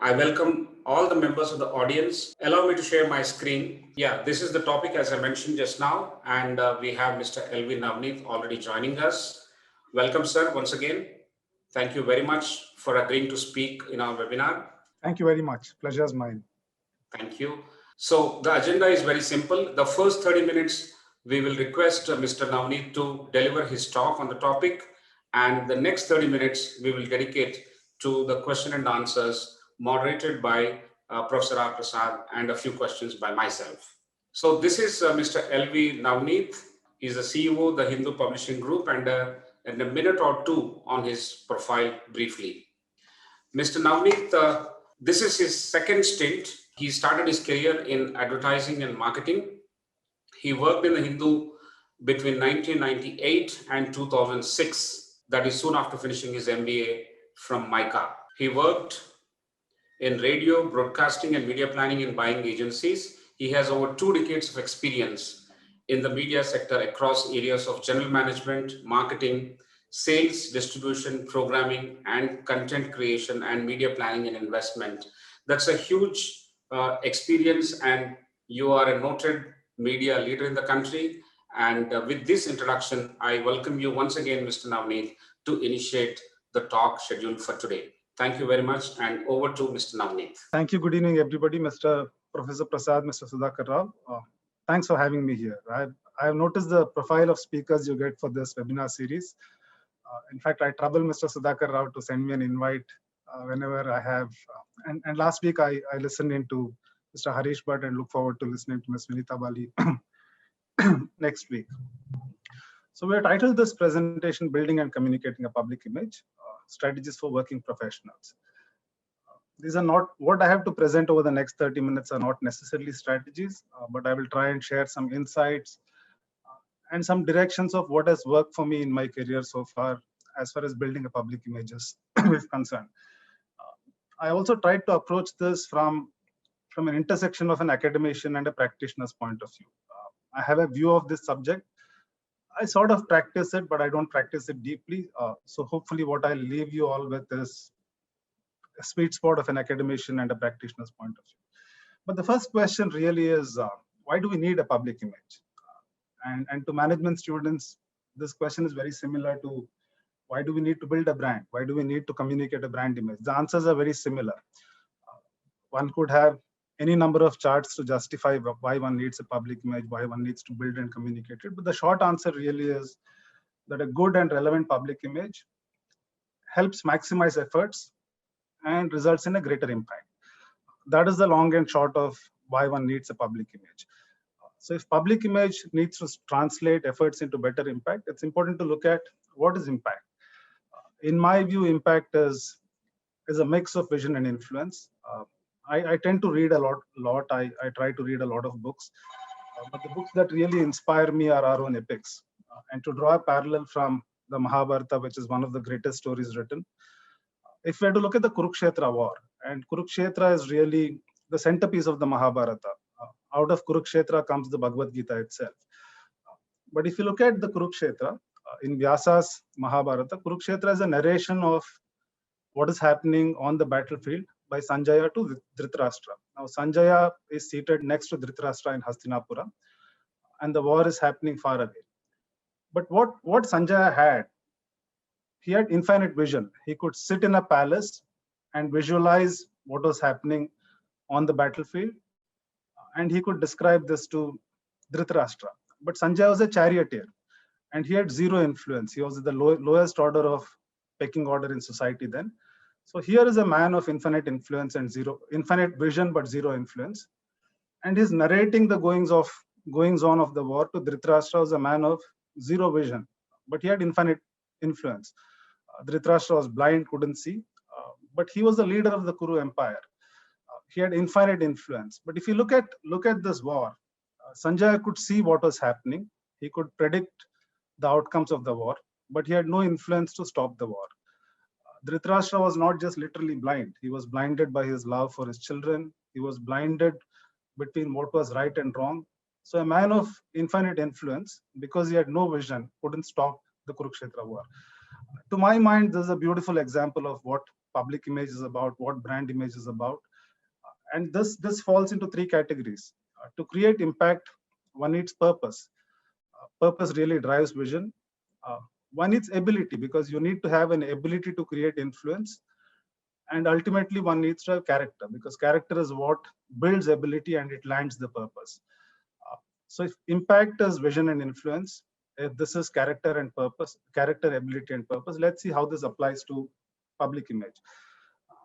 I welcome all the members of the audience. Allow me to share my screen. Yeah, this is the topic as I mentioned just now, and we have Mr. L.V. Navneet already joining us. Welcome, sir, once again. Thank you very much for agreeing to speak in our webinar. Thank you very much. Pleasure is mine. Thank you. So the agenda is very simple. The first 30 minutes, we will request Mr. Navneet to deliver his talk on the topic. And the next 30 minutes, we will dedicate to the question and answers moderated by Professor R. Prasad and a few questions by myself. So this is Mr. L.V. Navneet. He's the CEO of the Hindu Publishing Group, and in a minute or two on his profile briefly. Mr. Navneet, this is his second stint. He started his career in advertising and marketing. He worked in the Hindu between 1998 and 2006. That is soon after finishing his MBA from MICA. He worked in radio, broadcasting, and media planning and buying agencies. He has over 2 decades of experience in the media sector across areas of general management, marketing, sales, distribution, programming, and content creation, and media planning and investment. That's a huge experience, and you are a noted media leader in the country. And with this introduction, I welcome you once again, Mr. Navneet, to initiate the talk scheduled for today. Thank you very much, and over to Mr. Navneet. Thank you. Good evening, everybody. Mr. Professor Prasad, Mr. Sudhakar Rao. Thanks for having me here. I have noticed the profile of speakers you get for this webinar series. In fact, I trouble Mr. Sudhakar Rao to send me an invite whenever I have. And last week, I listened into Mr. Harish Bhatt and look forward to listening to Ms. Vinita Bali next week. So we have titled this presentation, Building and Communicating a Public Image, Strategies for Working Professionals. These are not, what I have to present over the next 30 minutes are not necessarily strategies, but I will try and share some insights and some directions of what has worked for me in my career so far, as far as building a public image is concerned. I also tried to approach this from an intersection of an academician and a practitioner's point of view. I have a view of this subject. I sort of practice it, but I don't practice it deeply. So hopefully what I'll leave you all with is a sweet spot of an academician and a practitioner's point of view. But the first question really is, why do we need a public image? And to management students, this question is very similar to, why do we need to build a brand? Why do we need to communicate a brand image? The answers are very similar. One could have any number of charts to justify why one needs a public image, why one needs to build and communicate it. But the short answer really is that a good and relevant public image helps maximize efforts and results in a greater impact. That is the long and short of why one needs a public image. So if public image needs to translate efforts into better impact, it's important to look at what is impact. In my view, impact is a mix of vision and influence. I tend to read a lot. I try to read a lot of books, but the books that really inspire me are our own epics. And to draw a parallel from the Mahabharata, which is one of the greatest stories written, if we had to look at the Kurukshetra war, and Kurukshetra is really the centerpiece of the Mahabharata. Out of Kurukshetra comes the Bhagavad Gita itself. But if you look at the Kurukshetra, in Vyasa's Mahabharata, Kurukshetra is a narration of what is happening on the battlefield by Sanjaya to Dhritarashtra. Now, Sanjaya is seated next to Dhritarashtra in Hastinapura, and the war is happening far away. But what Sanjaya had, he had infinite vision. He could sit in a palace and visualize what was happening on the battlefield, and he could describe this to Dhritarashtra. But Sanjaya was a charioteer, and he had zero influence. He was the lowest order of pecking order in society then. So here is a man of infinite influence and infinite vision, but zero influence. And he's narrating the goings on of the war to Dhritarashtra, was a man of zero vision, but he had infinite influence. Dhritarashtra was blind, couldn't see, but he was the leader of the Kuru Empire. He had infinite influence. But if you look at this war, Sanjaya could see what was happening. He could predict the outcomes of the war, but he had no influence to stop the war. Dhritarashtra was not just literally blind. He was blinded by his love for his children. He was blinded between what was right and wrong. So a man of infinite influence, because he had no vision, couldn't stop the Kurukshetra war. To my mind, this is a beautiful example of what public image is about, what brand image is about. And this falls into three categories. To create impact, one needs purpose. Purpose really drives vision. Uh, One needs ability, because you need to have an ability to create influence. And ultimately, one needs to have character, because character is what builds ability and it lands the purpose. So if impact is vision and influence, if this is character and purpose, character, ability, and purpose, let's see how this applies to public image.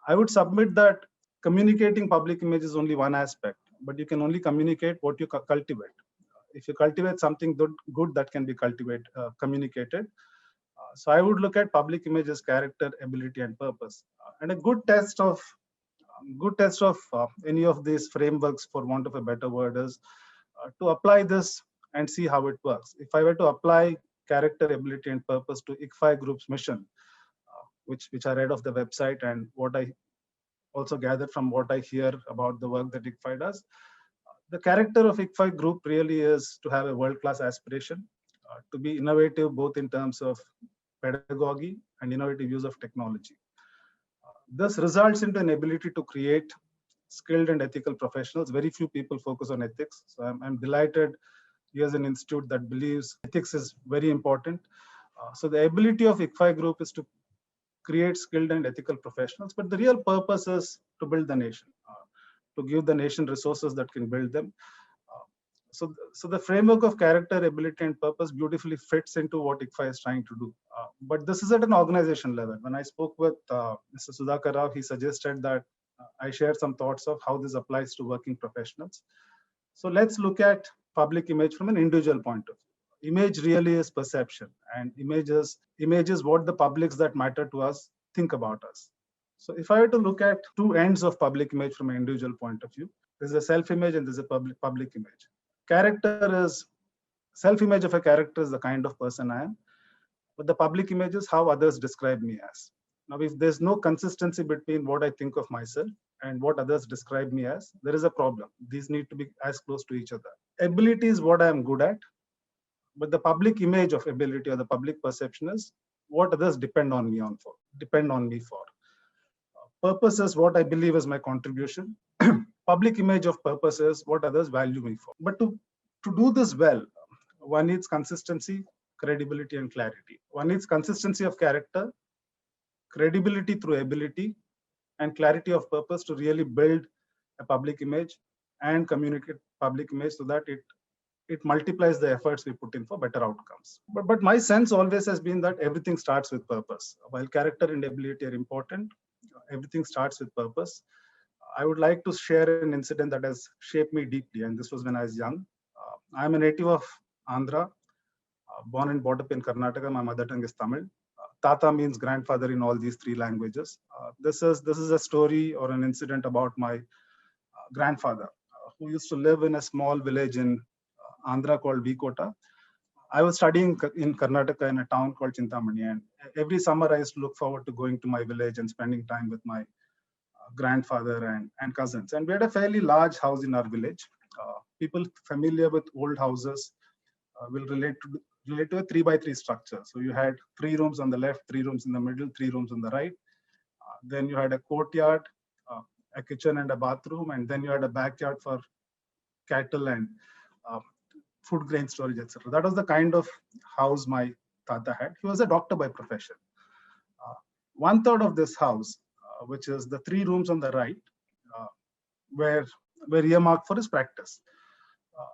I would submit that communicating public image is only one aspect, but you can only communicate what you cultivate. If you cultivate something good that can be communicated. So I would look at public image as character, ability, and purpose. And a good test of any of these frameworks, for want of a better word, is to apply this and see how it works. If I were to apply character, ability, and purpose to ICFI Group's mission, which I read off the website and what I also gathered from what I hear about the work that ICFI does, the character of ICFI Group really is to have a world-class aspiration, to be innovative both in terms of pedagogy and innovative use of technology. This results into an ability to create skilled and ethical professionals. Very few people focus on ethics. So I'm delighted here's an institute that believes ethics is very important. So the ability of ICFI Group is to create skilled and ethical professionals, but the real purpose is to build the nation, to give the nation resources that can build them. So the framework of character, ability, and purpose beautifully fits into what ICFI is trying to do. But this is at an organization level. When I spoke with Mr. Sudhakar Rao, he suggested that I share some thoughts of how this applies to working professionals. So let's look at public image from an individual point of view. Image really is perception, and image is what the publics that matter to us think about us. So if I were to look at two ends of public image from an individual point of view, there's a self-image and there's a public image. Self-image of a character is the kind of person I am, but the public image is how others describe me as. Now, if there's no consistency between what I think of myself and what others describe me as, there is a problem. These need to be as close to each other. Ability is what I am good at, but the public image of ability or the public perception is what others depend on me for. Purpose is what I believe is my contribution. Public image of purpose is what others value me for. But to do this well, one needs consistency, credibility, and clarity. One needs consistency of character, credibility through ability, and clarity of purpose to really build a public image and communicate public image so that it multiplies the efforts we put in for better outcomes. But my sense always has been that everything starts with purpose. While character and ability are important, everything starts with purpose. I would like to share an incident that has shaped me deeply, and this was when I was young. I'm a native of Andhra, born and brought up in Karnataka. My mother tongue is Tamil. Tata means grandfather in all these three languages. This is a story or an incident about my grandfather, who used to live in a small village in Andhra called Vikota. I was studying in Karnataka in a town called Chintamani, and every summer I used to look forward to going to my village and spending time with my grandfather and cousins. And we had a fairly large house in our village. People familiar with old houses will relate to a 3x3 structure. So you had 3 rooms on the left, 3 rooms in the middle, 3 rooms on the right. Then you had a courtyard, a kitchen and a bathroom, and then you had a backyard for cattle and food grain storage, etc. That was the kind of house my Tata had. He was a doctor by profession. 1/3 of this house, which is the 3 rooms on the right, were earmarked for his practice.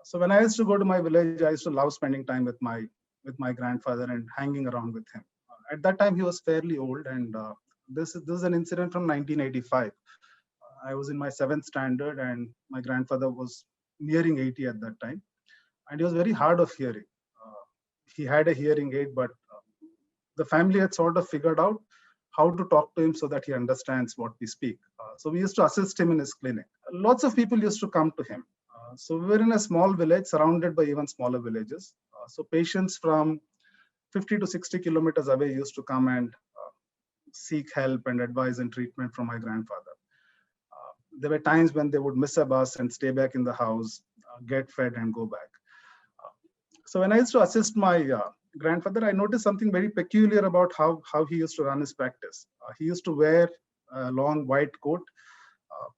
So when I used to go to my village, I used to love spending time with my grandfather and hanging around with him. At that time, he was fairly old, and this is an incident from 1985. I was in my 7th standard, and my grandfather was nearing 80 at that time, and he was very hard of hearing. He had a hearing aid, but the family had sort of figured out how to talk to him so that he understands what we speak. So we used to assist him in his clinic. Lots of people used to come to him. So we were in a small village surrounded by even smaller villages. So patients from 50 to 60 kilometers away used to come and seek help and advice and treatment from my grandfather. There were times when they would miss a bus and stay back in the house, get fed and go back. So when I used to assist my grandfather, I noticed something very peculiar about how he used to run his practice. He used to wear a long white coat.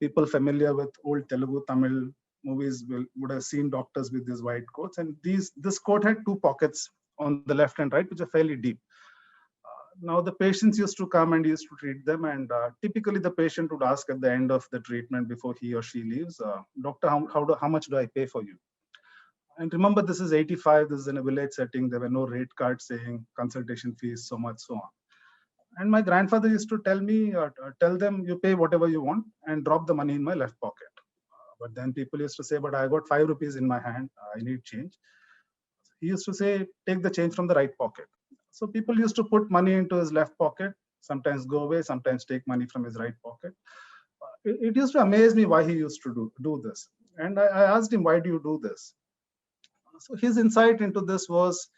People familiar with old Telugu, Tamil movies would have seen doctors with these white coats. And this coat had two pockets on the left and right, which are fairly deep. Now the patients used to come and used to treat them, and typically the patient would ask at the end of the treatment before he or she leaves, doctor, how much do I pay for you? And remember, this is 85, this is in a village setting, there were no rate cards saying consultation fees, so much, so on. And my grandfather used to tell me, tell them you pay whatever you want and drop the money in my left pocket. But then people used to say, but I got 5 rupees in my hand, I need change. He used to say, take the change from the right pocket. So people used to put money into his left pocket, sometimes go away, sometimes take money from his right pocket. It used to amaze me why he used to do this. And I asked him, why do you do this? So his insight into this was,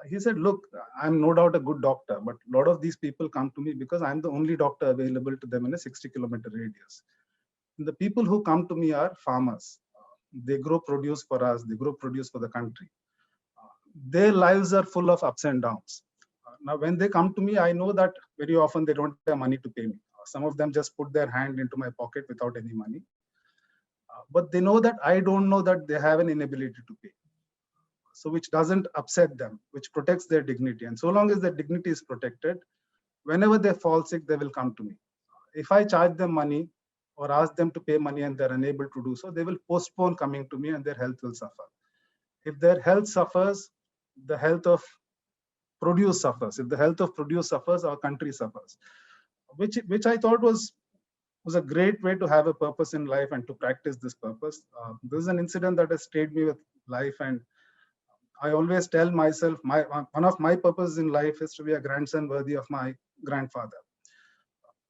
he said, look, I'm no doubt a good doctor, but a lot of these people come to me because I'm the only doctor available to them in a 60-kilometer radius. And the people who come to me are farmers. They grow produce for us, they grow produce for the country. Their lives are full of ups and downs. Now, when they come to me, I know that very often they don't have money to pay me. Some of them just put their hand into my pocket without any money. But they know that I don't know that they have an inability to pay. So which doesn't upset them, which protects their dignity. And so long as their dignity is protected, whenever they fall sick, they will come to me. If I charge them money or ask them to pay money and they're unable to do so, they will postpone coming to me and their health will suffer. If their health suffers, the health of produce suffers. If the health of produce suffers, our country suffers. Which I thought was a great way to have a purpose in life and to practice this purpose. This is an incident that has stayed me with life, and I always tell myself, one of my purposes in life is to be a grandson worthy of my grandfather.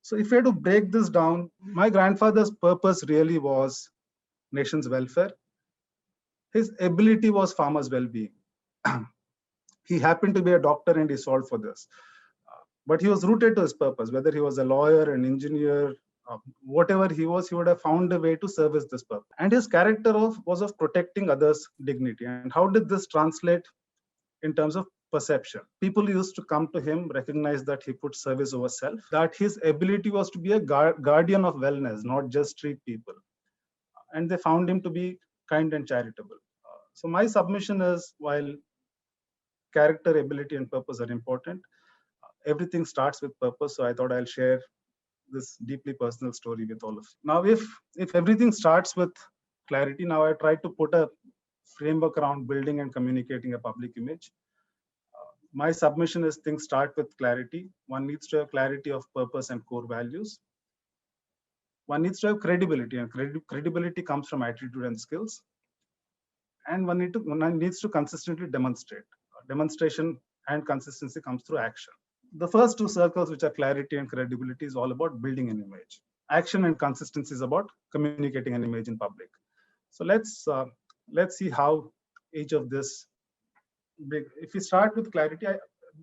So if I had to break this down, my grandfather's purpose really was nation's welfare. His ability was farmers' well-being. He happened to be a doctor and he solved for this. But he was rooted to his purpose, whether he was a lawyer, an engineer, whatever he was, he would have found a way to service this purpose. And his character was of protecting others' dignity. And how did this translate in terms of perception? People used to come to him, recognize that he put service over self, that his ability was to be a guardian of wellness, not just treat people. And they found him to be kind and charitable. So my submission is, while character, ability, and purpose are important, everything starts with purpose. So I thought I'll share this deeply personal story with all of you. Now, if everything starts with clarity, now I try to put a framework around building and communicating a public image. My submission is, things start with clarity. One needs to have clarity of purpose and core values. One needs to have credibility, and credibility comes from attitude and skills. And one needs to consistently demonstrate. Demonstration and consistency comes through action. The first two circles, which are clarity and credibility, is all about building an image. Action and consistency is about communicating an image in public. So let's see how each of this. If we start with clarity,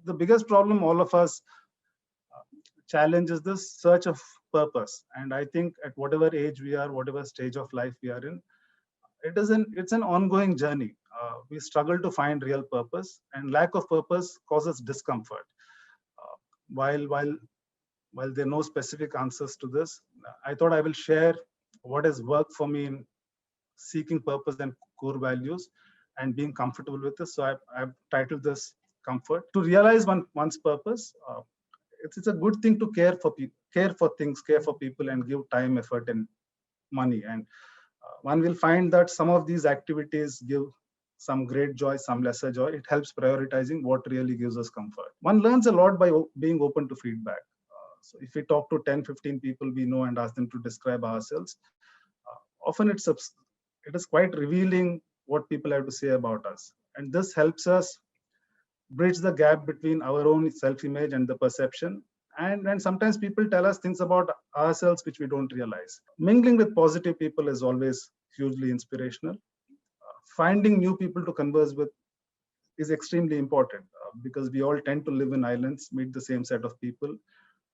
the biggest problem all of us challenge is this search of purpose. And I think at whatever age we are, whatever stage of life we are in, it's an ongoing journey. We struggle to find real purpose, and lack of purpose causes discomfort. While there are no specific answers to this, I thought I will share what has worked for me in seeking purpose and core values and being comfortable with this. So I've titled this Comfort. To realize one's purpose, it's a good thing to care for things, care for people, and give time, effort, and money. And one will find that some of these activities give some great joy, some lesser joy. It helps prioritizing what really gives us comfort. One learns a lot by being open to feedback. So if we talk to 10, 15 people we know and ask them to describe ourselves, often it is quite revealing what people have to say about us. And this helps us bridge the gap between our own self-image and the perception. And sometimes people tell us things about ourselves which we don't realize. Mingling with positive people is always hugely inspirational. Finding new people to converse with is extremely important because we all tend to live in islands, meet the same set of people,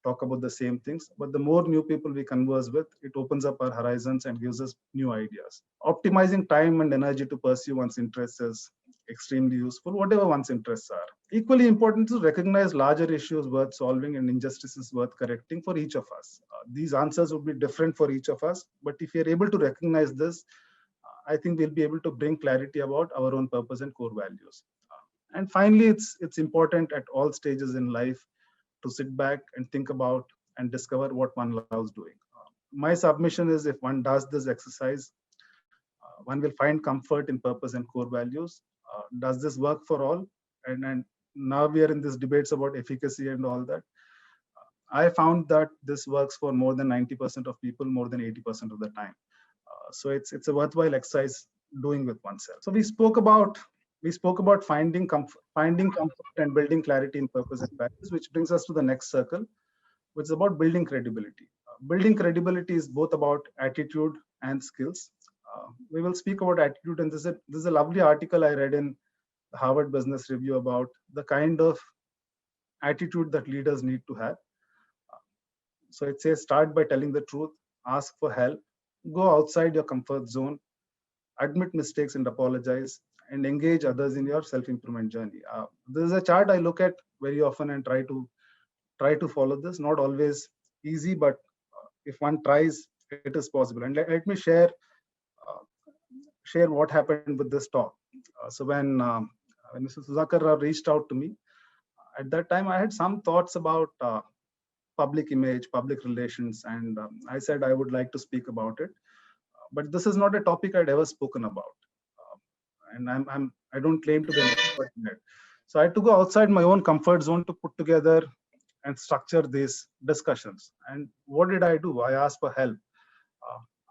talk about the same things. But the more new people we converse with, it opens up our horizons and gives us new ideas. Optimizing time and energy to pursue one's interests is extremely useful, whatever one's interests are. Equally important to recognize larger issues worth solving and injustices worth correcting for each of us. These answers would be different for each of us, but if you're able to recognize this, I think we'll be able to bring clarity about our own purpose and core values. And finally, it's important at all stages in life to sit back and think about and discover what one loves doing. My submission is if one does this exercise, one will find comfort in purpose and core values. Does this work for all? And now we are in these debates about efficacy and all that. I found that this works for more than 90% of people, more than 80% of the time. So it's a worthwhile exercise doing with oneself. So we spoke about finding comfort and building clarity in purpose and values, which brings us to the next circle, which is about building credibility. Building credibility is both about attitude and skills. We will speak about attitude, and this is a lovely article I read in the Harvard Business Review about the kind of attitude that leaders need to have. So it says, start by telling the truth, ask for help, go outside your comfort zone, admit mistakes and apologize, and engage others in your self-improvement journey. This is a chart I look at very often and try to follow this. Not always easy, but if one tries, it is possible. And let me share what happened with this talk. So when Mr. Sudhakar Rao reached out to me, at that time I had some thoughts about public image, public relations, and I said I would like to speak about it. But this is not a topic I'd ever spoken about, and I don't claim to be an expert in it. So I had to go outside my own comfort zone to put together and structure these discussions. And what did I do? I asked for help.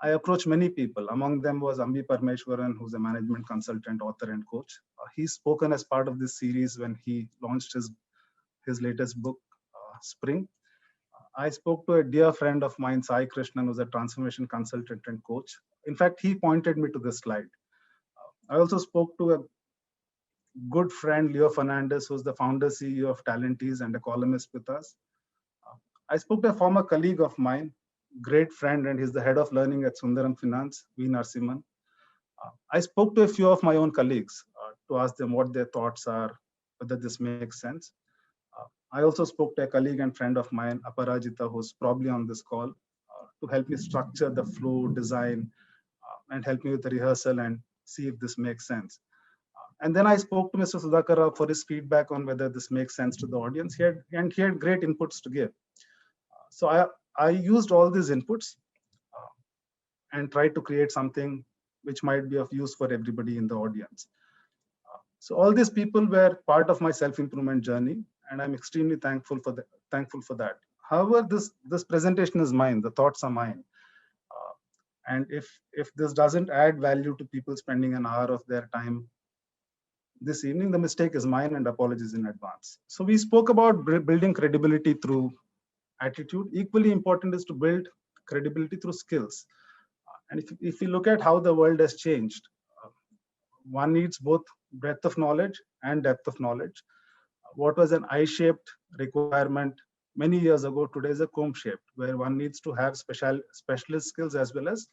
I approached many people. Among them was Ambi Parmeshwaran, who's a management consultant, author, and coach. He's spoken as part of this series when he launched his latest book, Spring. I spoke to a dear friend of mine, Sai Krishnan, who's a transformation consultant and coach. In fact, he pointed me to this slide. I also spoke to a good friend, Leo Fernandez, who's the founder, CEO of Talentees and a columnist with us. I spoke to a former colleague of mine, great friend, and he's the head of learning at Sundaram Finance, V. Narasimhan. I spoke to a few of my own colleagues to ask them what their thoughts are, whether this makes sense. I also spoke to a colleague and friend of mine, Aparajita, who's probably on this call, to help me structure the flow, design, and help me with the rehearsal and see if this makes sense. And then I spoke to Mr. Sudhakar Rao for his feedback on whether this makes sense to the audience. He had great inputs to give. So I used all these inputs and tried to create something which might be of use for everybody in the audience. So all these people were part of my self-improvement journey, and I'm extremely thankful for that. However, this presentation is mine. The thoughts are mine. And if this doesn't add value to people spending an hour of their time this evening, the mistake is mine, and apologies in advance. So we spoke about building credibility through attitude. Equally important is to build credibility through skills. And if you look at how the world has changed, one needs both breadth of knowledge and depth of knowledge. What was an I-shaped requirement many years ago, today is a comb-shaped, where one needs to have specialist skills as well as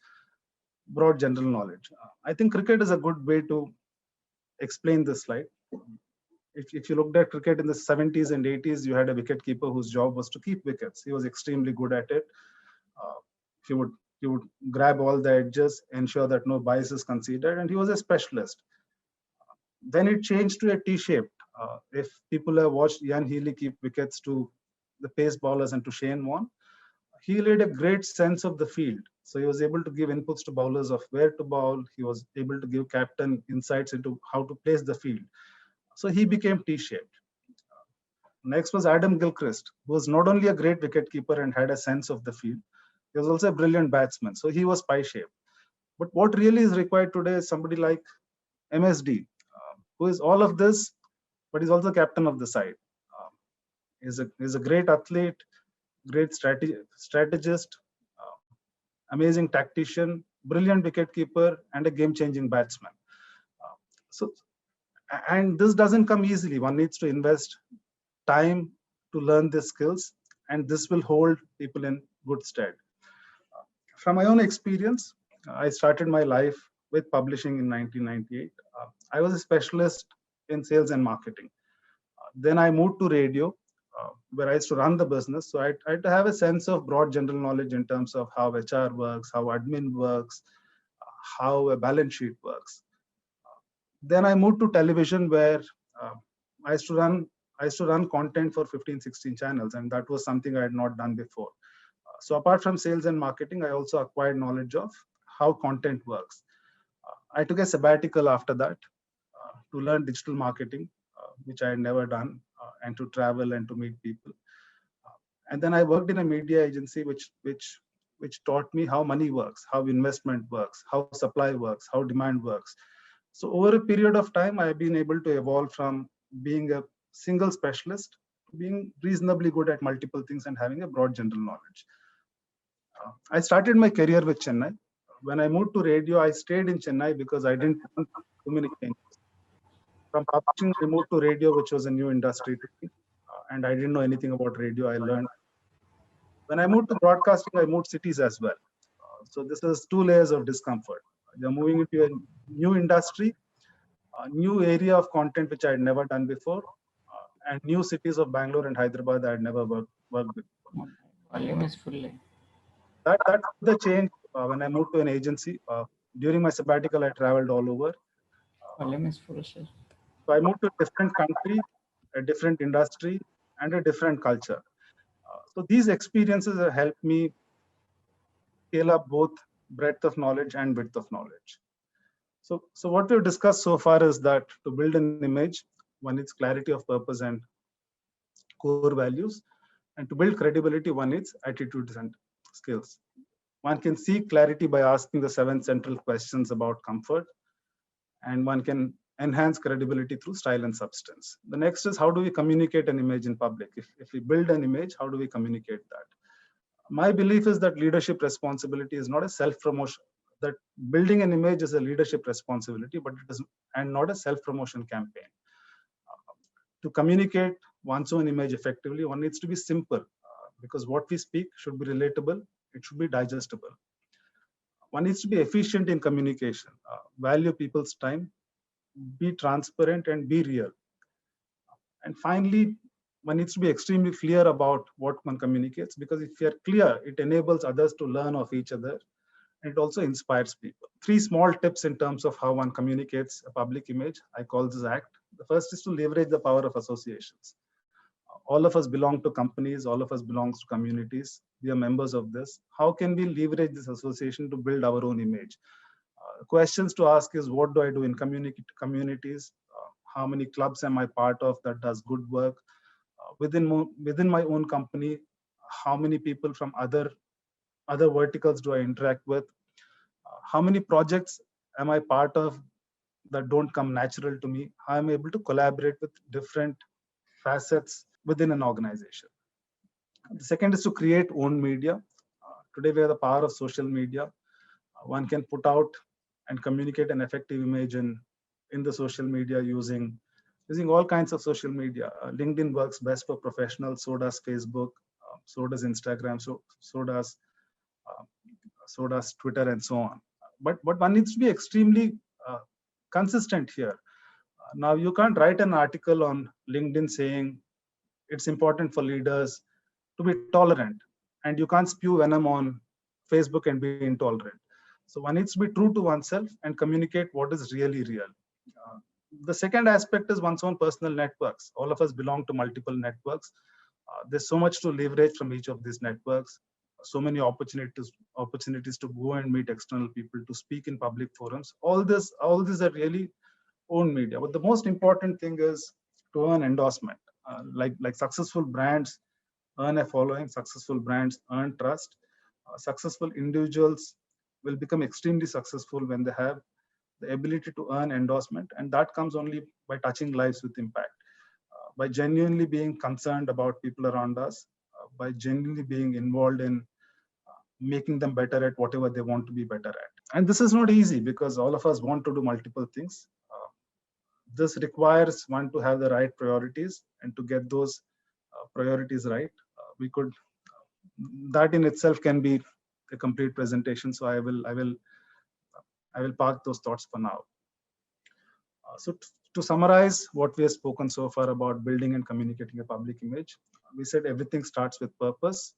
broad general knowledge. I think cricket is a good way to explain this slide. If you looked at cricket in the 70s and 80s, you had a wicketkeeper whose job was to keep wickets. He was extremely good at it. He would grab all the edges, ensure that no bias is considered, and he was a specialist. Then it changed to a T-shaped. If people have watched Ian Healy keep wickets to the pace bowlers and to Shane Warne, he laid a great sense of the field. So he was able to give inputs to bowlers of where to bowl. He was able to give captain insights into how to place the field. So he became T-shaped. Next was Adam Gilchrist, who was not only a great wicketkeeper and had a sense of the field, he was also a brilliant batsman. So he was pie-shaped. But what really is required today is somebody like MSD, who is all of this, but he's also captain of the side. He's a great athlete, great strategist, amazing tactician, brilliant wicketkeeper, and a game-changing batsman. And this doesn't come easily. One needs to invest time to learn these skills, and this will hold people in good stead. From my own experience, I started my life with publishing in 1998. I was a specialist in sales and marketing. Then I moved to radio, where I used to run the business. So I had to have a sense of broad general knowledge in terms of how HR works, how admin works, how a balance sheet works. Then I moved to television, where uh, I used to run content for 15, 16 channels, and that was something I had not done before. So apart from sales and marketing, I also acquired knowledge of how content works. I took a sabbatical after that to learn digital marketing, which I had never done, and to travel and to meet people. And then I worked in a media agency, which taught me how money works, how investment works, how supply works, how demand works. So over a period of time, I've been able to evolve from being a single specialist to being reasonably good at multiple things and having a broad general knowledge. I started my career with Chennai. When I moved to radio, I stayed in Chennai because I didn't want too many changes. From publishing, I moved to radio, which was a new industry to me, and I didn't know anything about radio. I learned. When I moved to broadcasting, I moved cities as well. So this is two layers of discomfort. You're moving into a new industry, a new area of content which I had never done before, and new cities of Bangalore and Hyderabad that I had never worked with. Volume is fully. That's the change when I moved to an agency. During my sabbatical, I traveled all over. Volume is full, sir. So I moved to a different country, a different industry, and a different culture. So these experiences have helped me scale up both breadth of knowledge and width of knowledge. So what we've discussed so far is that to build an image, one needs clarity of purpose and core values. And to build credibility, one needs attitudes and skills. One can seek clarity by asking the 7 central questions about comfort, and one can enhance credibility through style and substance. The next is, how do we communicate an image in public? If we build an image, how do we communicate that? My belief is that leadership responsibility is not a self-promotion, that building an image is a leadership responsibility, but it is and not a self-promotion campaign. To communicate one's own image effectively, one needs to be simple, because what we speak should be relatable, it should be digestible. One needs to be efficient in communication, value people's time, be transparent, and be real. And finally, one needs to be extremely clear about what one communicates, because if you're clear, it enables others to learn of each other. And it also inspires people. 3 small tips in terms of how one communicates a public image. I call this ACT. The first is to leverage the power of associations. All of us belong to companies, all of us belong to communities. We are members of this. How can we leverage this association to build our own image? Questions to ask is, what do I do in communities? How many clubs am I part of that does good work? Within my own company, how many people from other verticals do I interact with? How many projects am I part of that don't come natural to me? How am I able to collaborate with different facets within an organization? The second is to create own media. Today we have the power of social media. One can put out and communicate an effective image in the social media using all kinds of social media. LinkedIn works best for professionals, so does Facebook, so does Instagram, so does Twitter, and so on. But one needs to be extremely consistent here. Now, you can't write an article on LinkedIn saying it's important for leaders to be tolerant, and you can't spew venom on Facebook and be intolerant. So one needs to be true to oneself and communicate what is really real. The second aspect is one's own personal networks. All of us belong to multiple networks. There's so much to leverage from each of these networks. So many opportunities to go and meet external people, to speak in public forums. All these are really own media. But the most important thing is to earn endorsement. Like successful brands earn a following, successful brands earn trust. Successful individuals will become extremely successful when they have the ability to earn endorsement, and that comes only by touching lives with impact, by genuinely being concerned about people around us, by genuinely being involved in making them better at whatever they want to be better at. And this is not easy, because all of us want to do multiple things. This requires one to have the right priorities, and to get those priorities right, that in itself can be a complete presentation. So I will park those thoughts for now. So To summarize what we have spoken so far about building and communicating a public image, we said everything starts with purpose.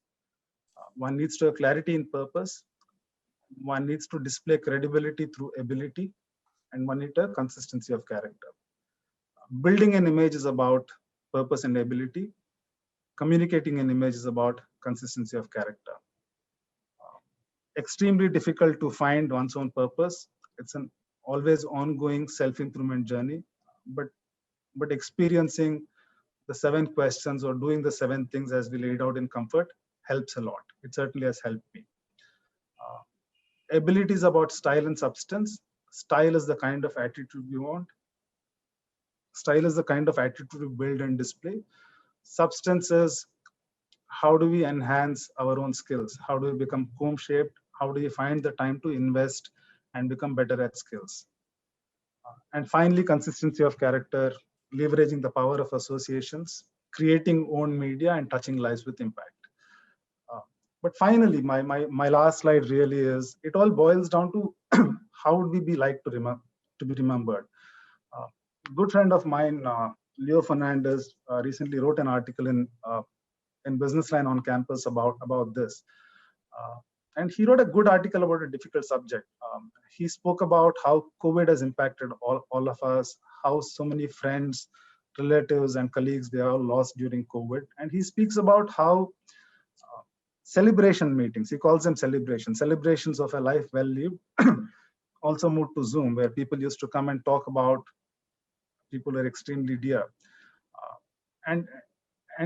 One needs to have clarity in purpose. One needs to display credibility through ability, and one needs a consistency of character. Building an image is about purpose and ability. Communicating an image is about consistency of character. Extremely difficult to find one's own purpose. It's an always ongoing self-improvement journey, but experiencing the 7 questions or doing the 7 things as we laid out in Comfort helps a lot. It certainly has helped me. Ability is about style and substance. Style is the kind of attitude we want. Style is the kind of attitude we build and display. Substance is how do we enhance our own skills? How do we become comb-shaped? How do you find the time to invest and become better at skills? And finally, consistency of character, leveraging the power of associations, creating own media and touching lives with impact. But finally, my last slide really is, it all boils down to how would we be like to be remembered? Good friend of mine, Leo Fernandez, recently wrote an article in Business Line on Campus about this. And he wrote a good article about a difficult subject. He spoke about how COVID has impacted all of us, how so many friends, relatives, and colleagues, they are all lost during COVID. And he speaks about how celebration meetings, he calls them celebrations of a life well lived, also moved to Zoom, where people used to come and talk about people who are extremely dear. And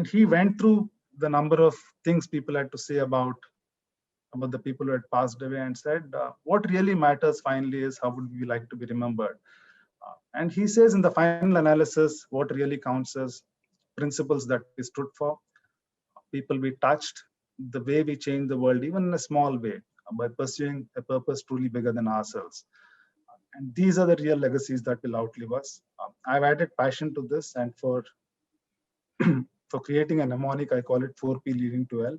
he went through the number of things people had to say about the people who had passed away, and said, what really matters finally is how would we like to be remembered? And he says in the final analysis, what really counts is principles that we stood for, people we touched, the way we change the world, even in a small way, by pursuing a purpose truly bigger than ourselves. And these are the real legacies that will outlive us. I've added passion to this, and for creating a mnemonic, I call it 4P leading to L.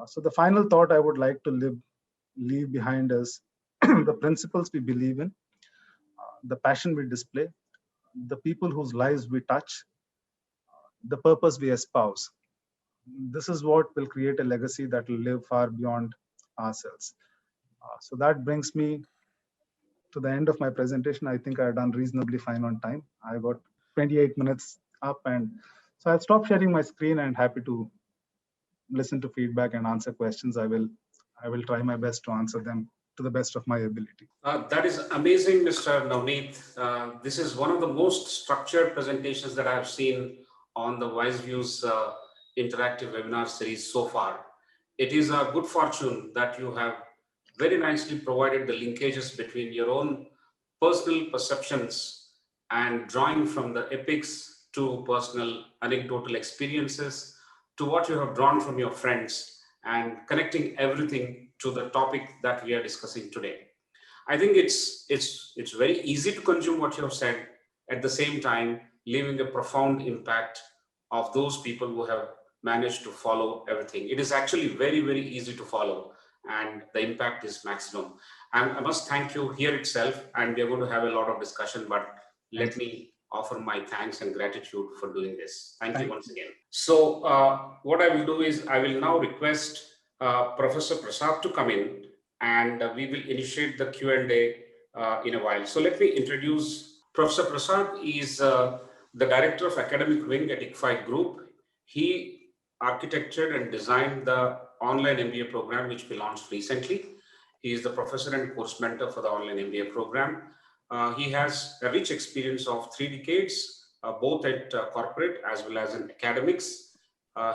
So the final thought I would like to leave behind is the principles we believe in, the passion we display, the people whose lives we touch, the purpose we espouse. This is what will create a legacy that will live far beyond ourselves. So that brings me to the end of my presentation. I think I've done reasonably fine on time. I got 28 minutes up, and so I'll stop sharing my screen and happy to listen to feedback and answer questions. I will try my best to answer them to the best of my ability. That is amazing, Mr. Navneet. This is one of the most structured presentations that I've seen on the WiseViews interactive webinar series so far. It is a good fortune that you have very nicely provided the linkages between your own personal perceptions and drawing from the epics to personal anecdotal experiences to what you have drawn from your friends and connecting everything to the topic that we are discussing today. I think it's very easy to consume what you have said, at the same time leaving a profound impact of those people who have managed to follow everything. It is actually very, very easy to follow, and the impact is maximum. And I must thank you here itself, and we are going to have a lot of discussion, but let me offer my thanks and gratitude for doing this. Thank you once again. So what I will do is I will now request Professor Prasad to come in, and we will initiate the Q&A in a while. So let me introduce Professor Prasad. Is the Director of Academic Wing at ICFI Group. He architected and designed the online MBA program, which we launched recently. He is the professor and course mentor for the online MBA program. He has a rich experience of 3 decades, both at corporate as well as in academics.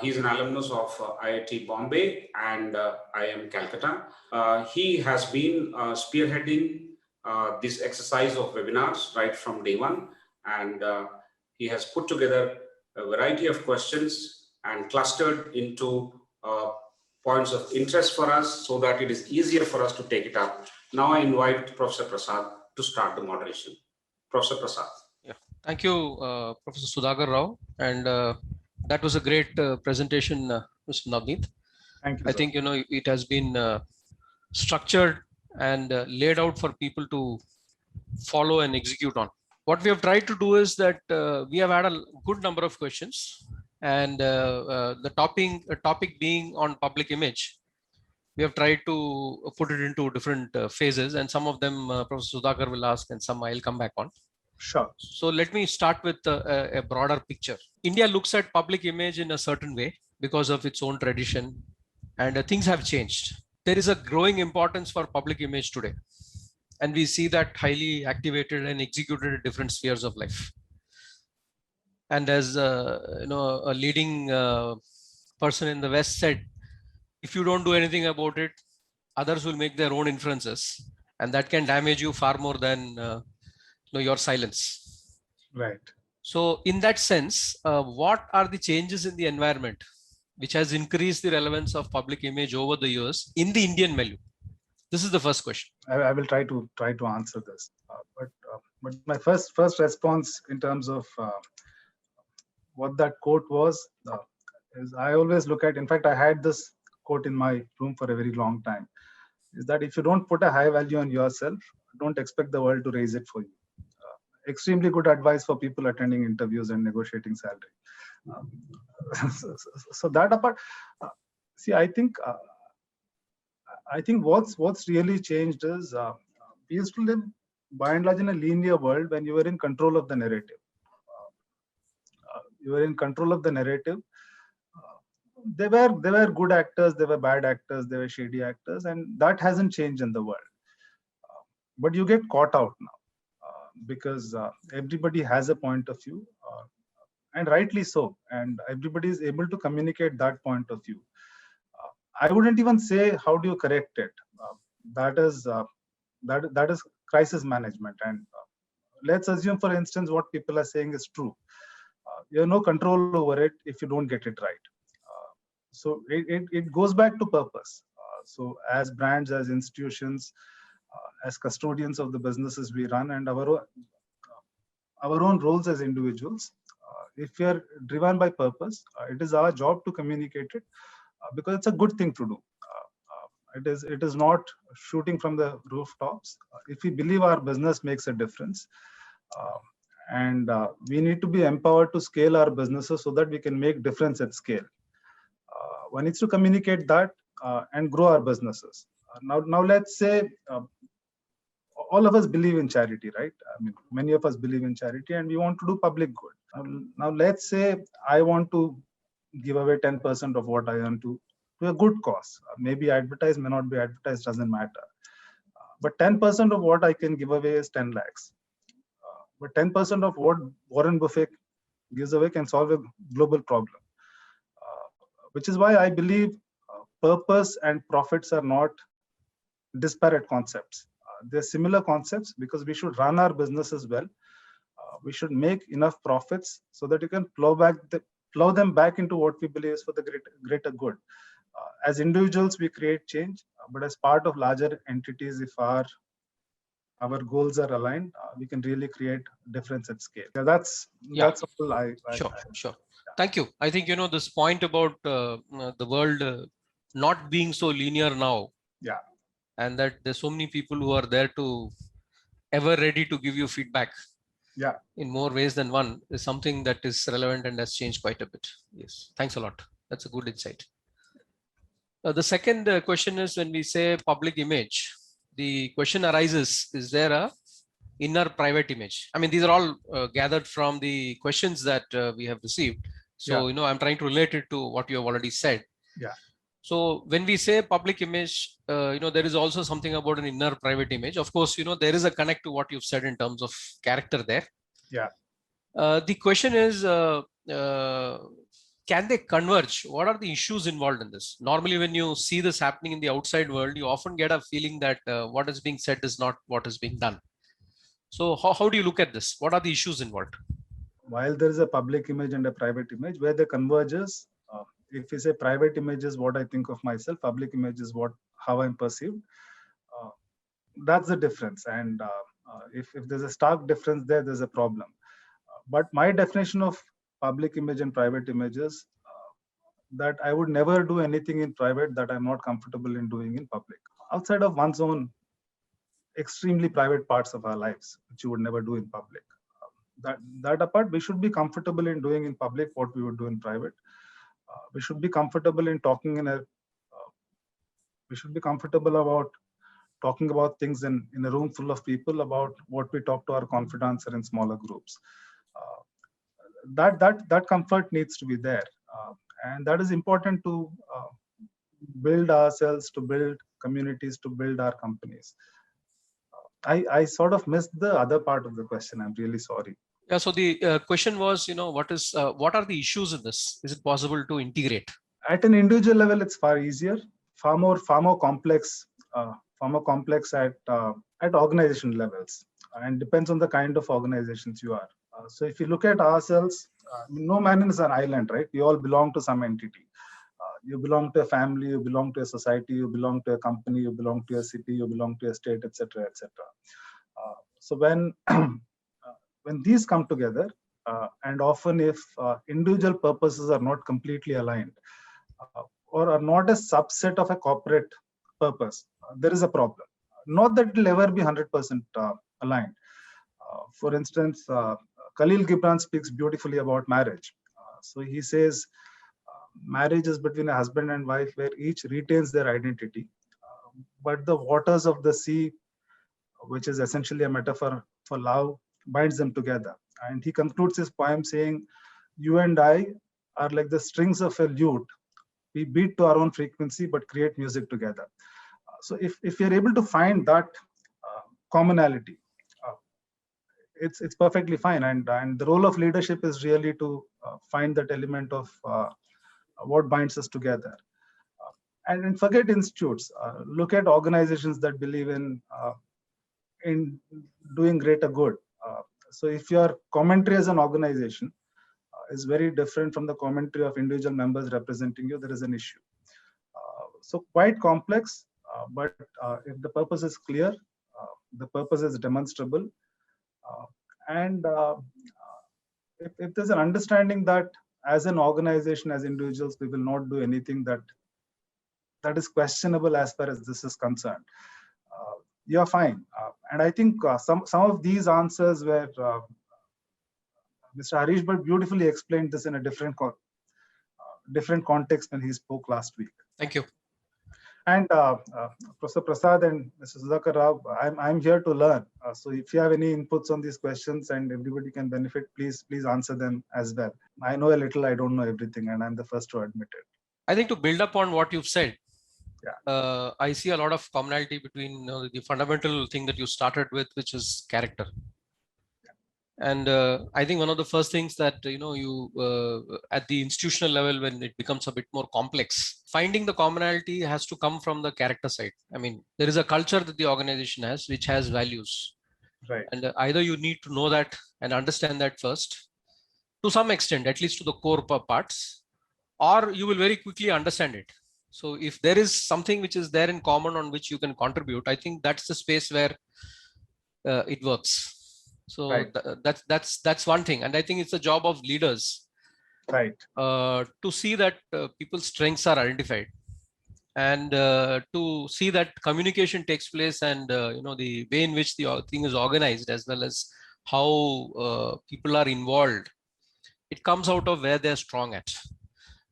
He's an alumnus of IIT Bombay and IIM Calcutta. He has been spearheading this exercise of webinars right from day one, and he has put together a variety of questions and clustered into points of interest for us so that it is easier for us to take it up. Now I invite Professor Prasad to start the moderation. Professor Prasad. Yeah, thank you, Professor Sudhakar Rao. And that was a great presentation, Mr. Navneet. Thank you. I think, it has been structured and laid out for people to follow and execute on. What we have tried to do is that we have had a good number of questions, and the topic being on public image, we have tried to put it into different phases, and some of them Professor Sudhakar will ask, and some I'll come back on. Sure. So let me start with a broader picture. India looks at public image in a certain way because of its own tradition, and things have changed. There is a growing importance for public image today, and we see that highly activated and executed at different spheres of life. And as a leading person in the West said, if you don't do anything about it, others will make their own inferences, and that can damage you far more than your silence. Right. So in that sense, what are the changes in the environment which has increased the relevance of public image over the years in the Indian milieu? This is the first question. I will try to answer this, but my first response in terms of what that quote was is, I always look at. In fact, I had this quote in my room for a very long time. Is that if you don't put a high value on yourself, don't expect the world to raise it for you. Extremely good advice for people attending interviews and negotiating salary. So that apart, see, I think what's really changed is we used to live by and large in a linear world when you were in control of the narrative. You were in control of the narrative. There were good actors, there were bad actors, there were shady actors, and that hasn't changed in the world. But you get caught out now because everybody has a point of view, and rightly so, and everybody is able to communicate that point of view. I wouldn't even say how do you correct it. That is crisis management, and let's assume, for instance, what people are saying is true. You have no control over it if you don't get it right. So it goes back to purpose. So as brands, as institutions, as custodians of the businesses we run, and our own roles as individuals, if we are driven by purpose, it is our job to communicate it because it's a good thing to do. It is not shooting from the rooftops. If we believe our business makes a difference, and we need to be empowered to scale our businesses so that we can make difference at scale. One needs to communicate that and grow our businesses. Now let's say all of us believe in charity, right? I mean, many of us believe in charity, and we want to do public good. Now let's say I want to give away 10% of what I earn to a good cause. Maybe advertised, may not be advertised, doesn't matter. But 10% of what I can give away is 10 lakhs. But 10% of what Warren Buffett gives away can solve a global problem. Which is why I believe purpose and profits are not disparate concepts. They're similar concepts because we should run our businesses well. We should make enough profits so that you can plow them back into what we believe is for the greater good. As individuals, we create change, but as part of larger entities, if our goals are aligned, we can really create difference at scale. That's all Sure. Thank you. I think this point about the world not being so linear now. Yeah. And that there's so many people who are there to ever ready to give you feedback. Yeah. In more ways than one is something that is relevant and has changed quite a bit. Yes. Thanks a lot. That's a good insight. The second question is, when we say public image, the question arises, is there a inner private image? I mean, these are all gathered from the questions that we have received. So, I'm trying to relate it to what you have already said. Yeah. So when we say public image, there is also something about an inner private image. Of course, there is a connect to what you've said in terms of character there. Yeah. The question is, can they converge? What are the issues involved in this? Normally, when you see this happening in the outside world, you often get a feeling that what is being said is not what is being done. So how do you look at this? What are the issues involved? While there is a public image and a private image, where they converges, if we say private image is what I think of myself, public image is how I'm perceived. That's the difference. And if there's a stark difference there, there's a problem. But my definition of public image and private images, that I would never do anything in private that I'm not comfortable in doing in public. Outside of one's own extremely private parts of our lives, which you would never do in public. that apart, we should be comfortable in doing in public what we would do in private. We should be comfortable in talking we should be comfortable about talking about things in a room full of people about what we talk to our confidants or in smaller groups. That comfort needs to be there, and that is important to build ourselves, to build communities, to build our companies. I sort of missed the other part of the question. I'm really sorry. Yeah. So the question was, what are the issues in this? Is it possible to integrate? At an individual level, it's far easier, far more complex at organization levels, and depends on the kind of organizations you are. So if you look at ourselves, no man is an island, right? We all belong to some entity. You belong to a family, you belong to a society, you belong to a company, you belong to a city, you belong to a state, etc., etc. So when when these come together, and often if individual purposes are not completely aligned, or are not a subset of a corporate purpose, there is a problem. Not that it will ever be 100% aligned. For instance, Khalil Gibran speaks beautifully about marriage. So he says, marriage is between a husband and wife where each retains their identity, but the waters of the sea, which is essentially a metaphor for love, binds them together. And he concludes his poem saying, you and I are like the strings of a lute. We beat to our own frequency, but create music together. So if you're able to find that commonality, it's perfectly fine. And the role of leadership is really to find that element of what binds us together. And forget institutes. Look at organizations that believe in doing greater good. So if your commentary as an organization is very different from the commentary of individual members representing you, there is an issue. So quite complex, but if the purpose is clear, the purpose is demonstrable, and if there's an understanding that as an organization, as individuals, we will not do anything that is questionable as far as this is concerned, you're fine. And I think some of these answers were Mr. Harish Bhatt beautifully explained this in a different context when he spoke last week. Thank you. And Professor Prasad and Mr. Sudhakar Rao, I'm here to learn. So if you have any inputs on these questions and everybody can benefit, please answer them as well. I know a little, I don't know everything, and I'm the first to admit it. I think to build up on what you've said, yeah. I see a lot of commonality between the fundamental thing that you started with, which is character. And I think one of the first things that, you at the institutional level, when it becomes a bit more complex, finding the commonality has to come from the character side. I mean, there is a culture that the organization has, which has values. Right. And either you need to know that and understand that first, to some extent, at least to the core parts, or you will very quickly understand it. So if there is something which is there in common on which you can contribute, I think that's the space where it works. So right. That's one thing. And I think it's the job of leaders, right, to see that people's strengths are identified, and to see that communication takes place, and the way in which the thing is organized, as well as how people are involved. It comes out of where they're strong at.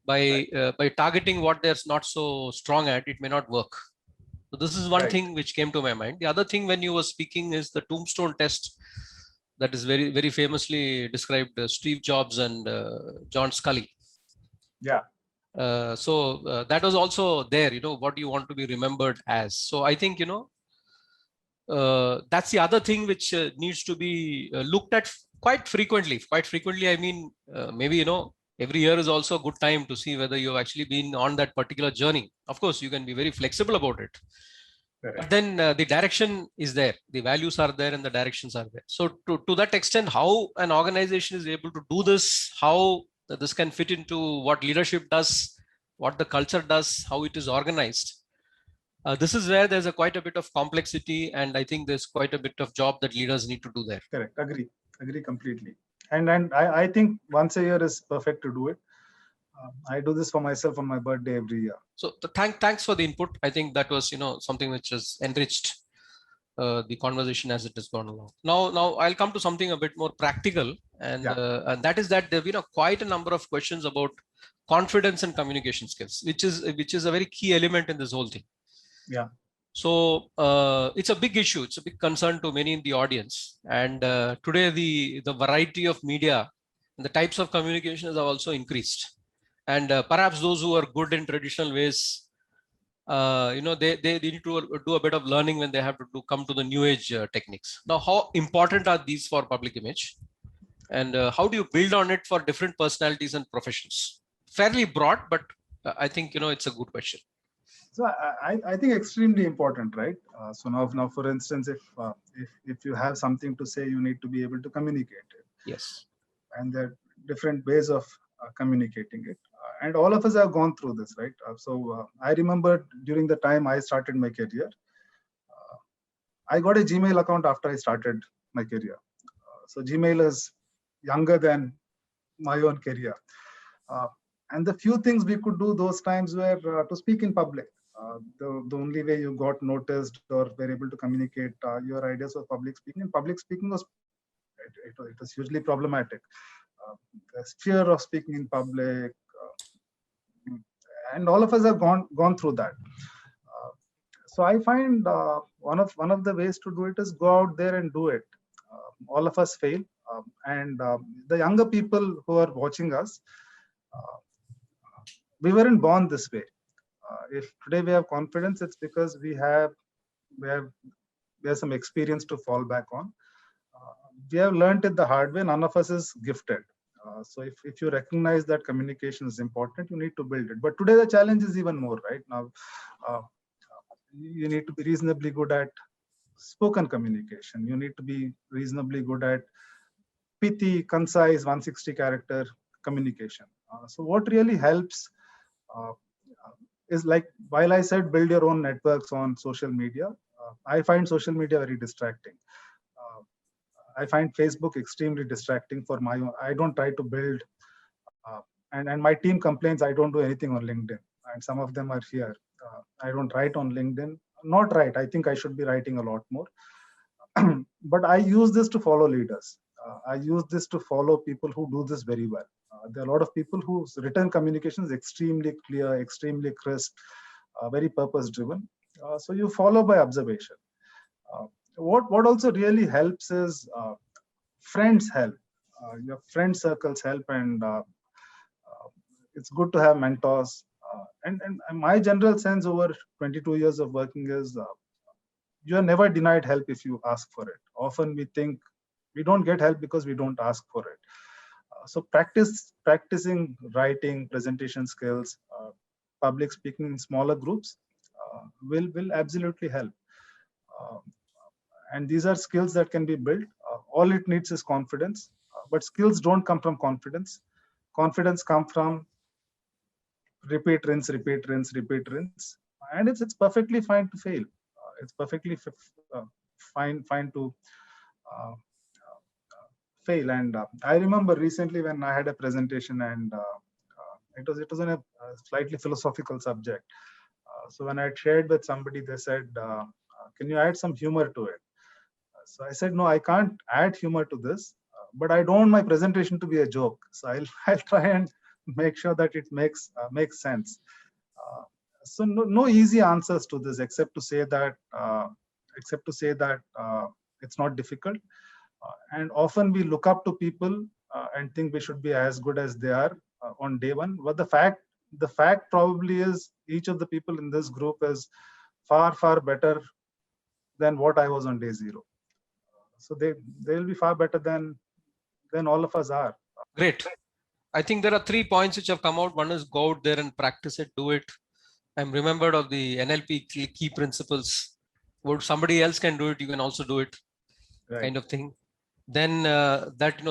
By targeting what they're not so strong at, it may not work. So this is one thing which came to my mind. The other thing when you were speaking is the tombstone test that is very, very famously described Steve Jobs and John Scully. Yeah. So that was also there, what do you want to be remembered as? So I think, that's the other thing which needs to be looked at quite frequently. Quite frequently, I mean, maybe, every year is also a good time to see whether you've actually been on that particular journey. Of course, you can be very flexible about it. But then the direction is there, the values are there, and the directions are there. So to that extent, how an organization is able to do this, how this can fit into what leadership does, what the culture does, how it is organized. This is where there's quite a bit of complexity, and I think there's quite a bit of job that leaders need to do there. Correct. Agree completely. And I think once a year is perfect to do it. I do this for myself on my birthday every year. So thanks for the input. I think that was, something which is enriched the conversation as it has gone along. Now I'll come to something a bit more practical, and that is that there have been quite a number of questions about confidence and communication skills, which is a very key element in this whole thing. Yeah. So it's a big issue. It's a big concern to many in the audience. And today the variety of media and the types of communications have also increased. And perhaps those who are good in traditional ways, they need to do a bit of learning when they have to come to the new age techniques. Now, how important are these for public image? And how do you build on it for different personalities and professions? Fairly broad, but I think, it's a good question. So I think extremely important, right? So now, for instance, if you have something to say, you need to be able to communicate it. Yes. And there are different ways of communicating it. And all of us have gone through this, right? I remember during the time I started my career, I got a Gmail account after I started my career. So Gmail is younger than my own career. And the few things we could do those times were to speak in public. The only way you got noticed or were able to communicate your ideas of public speaking. And public speaking was hugely problematic. The fear of speaking in public, and all of us have gone through that. So I find one of the ways to do it is go out there and do it. All of us fail, and the younger people who are watching us, we weren't born this way. If today we have confidence, it's because we have some experience to fall back on. We have learned it the hard way. None of us is gifted. So if you recognize that communication is important, you need to build it. But today the challenge is even more, right? Now, you need to be reasonably good at spoken communication. You need to be reasonably good at pithy, concise, 160 character communication. So what really helps is, like, while I said build your own networks on social media, I find social media very distracting. I find Facebook extremely distracting for my own. I don't try to build, and my team complains I don't do anything on LinkedIn, and some of them are here. I don't write on LinkedIn. Not right. I think I should be writing a lot more. But I use this to follow leaders. I use this to follow people who do this very well. There are a lot of people whose written communication is extremely clear, extremely crisp, very purpose-driven. So you follow by observation. What also really helps is friends help. Your friend circles help, and it's good to have mentors. And my general sense over 22 years of working is you are never denied help if you ask for it. Often we think we don't get help because we don't ask for it. So practicing writing, presentation skills, public speaking in smaller groups will absolutely help. And these are skills that can be built. All it needs is confidence, but skills don't come from confidence. Confidence comes from repeat, rinse, repeat, rinse, repeat, rinse. And it's perfectly fine to fail. It's perfectly fine to fail. And I remember recently when I had a presentation, and it was on a slightly philosophical subject. So when I had shared with somebody, they said, can you add some humor to it? So I said, no, I can't add humor to this, but I don't want my presentation to be a joke. So I'll try and make sure that it makes sense. So no easy answers to this, except to say that it's not difficult. And often we look up to people and think we should be as good as they are on day one. But the fact probably is each of the people in this group is far, far better than what I was on day zero. So they'll be far better than all of us are. Great. I think there are 3 points which have come out. One is go out there and practice it, do it. I'm remembered of the NLP key principles. What somebody else can do it, you can also do it, right, kind of thing. Then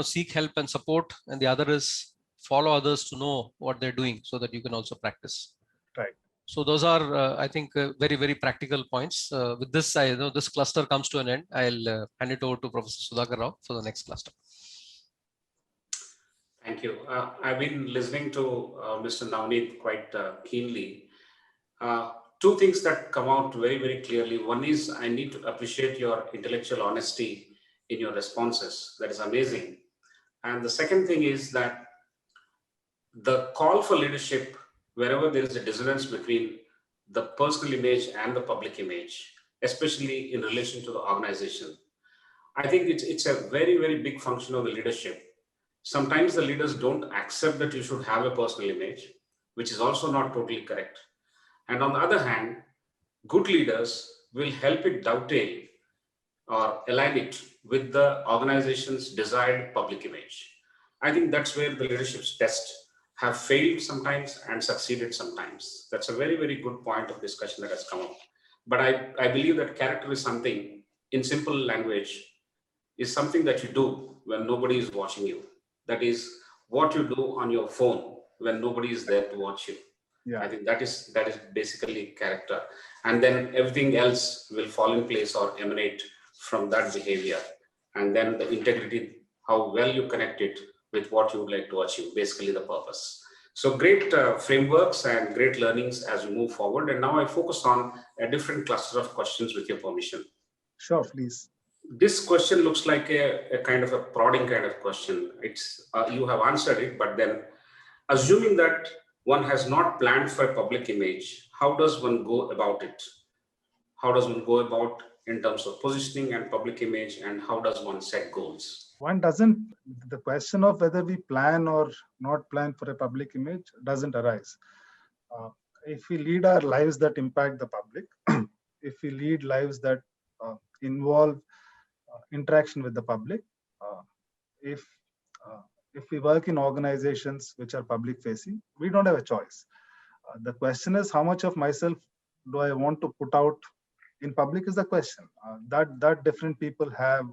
seek help and support, and the other is follow others to know what they're doing so that you can also practice. Right. So those are, I think, very, very practical points. With this, I know this cluster comes to an end. I'll hand it over to Professor Sudhakar Rao for the next cluster. Thank you. I've been listening to Mr. Navneet quite keenly. two things that come out very, very clearly. One is I need to appreciate your intellectual honesty in your responses. That is amazing. And the second thing is that the call for leadership, wherever there is a dissonance between the personal image and the public image, especially in relation to the organization, I think it's a very, very big function of the leadership. Sometimes the leaders don't accept that you should have a personal image, which is also not totally correct. And on the other hand, good leaders will help it dovetail or align it with the organization's desired public image. I think that's where the leadership's test have failed sometimes and succeeded sometimes. That's a very, very good point of discussion that has come up. But I believe that character is something, in simple language, is something that you do when nobody is watching you. That is what you do on your phone when nobody is there to watch you. Yeah. I think that is basically character. And then everything else will fall in place or emanate from that behavior. And then the integrity, how well you connect it with what you would like to achieve, basically the purpose. So great frameworks and great learnings as we move forward. And now I focus on a different cluster of questions with your permission. Sure, please. This question looks like a kind of a prodding kind of question. It's you have answered it, but then assuming that one has not planned for a public image, how does one go about it? How does one go about in terms of positioning and public image, and how does one set goals? One doesn't, the question of whether we plan or not plan for a public image doesn't arise. If we lead our lives that impact the public, if we lead lives that involve interaction with the public, if we work in organizations which are public facing, we don't have a choice. The question is, how much of myself do I want to put out in public is the question. That different people have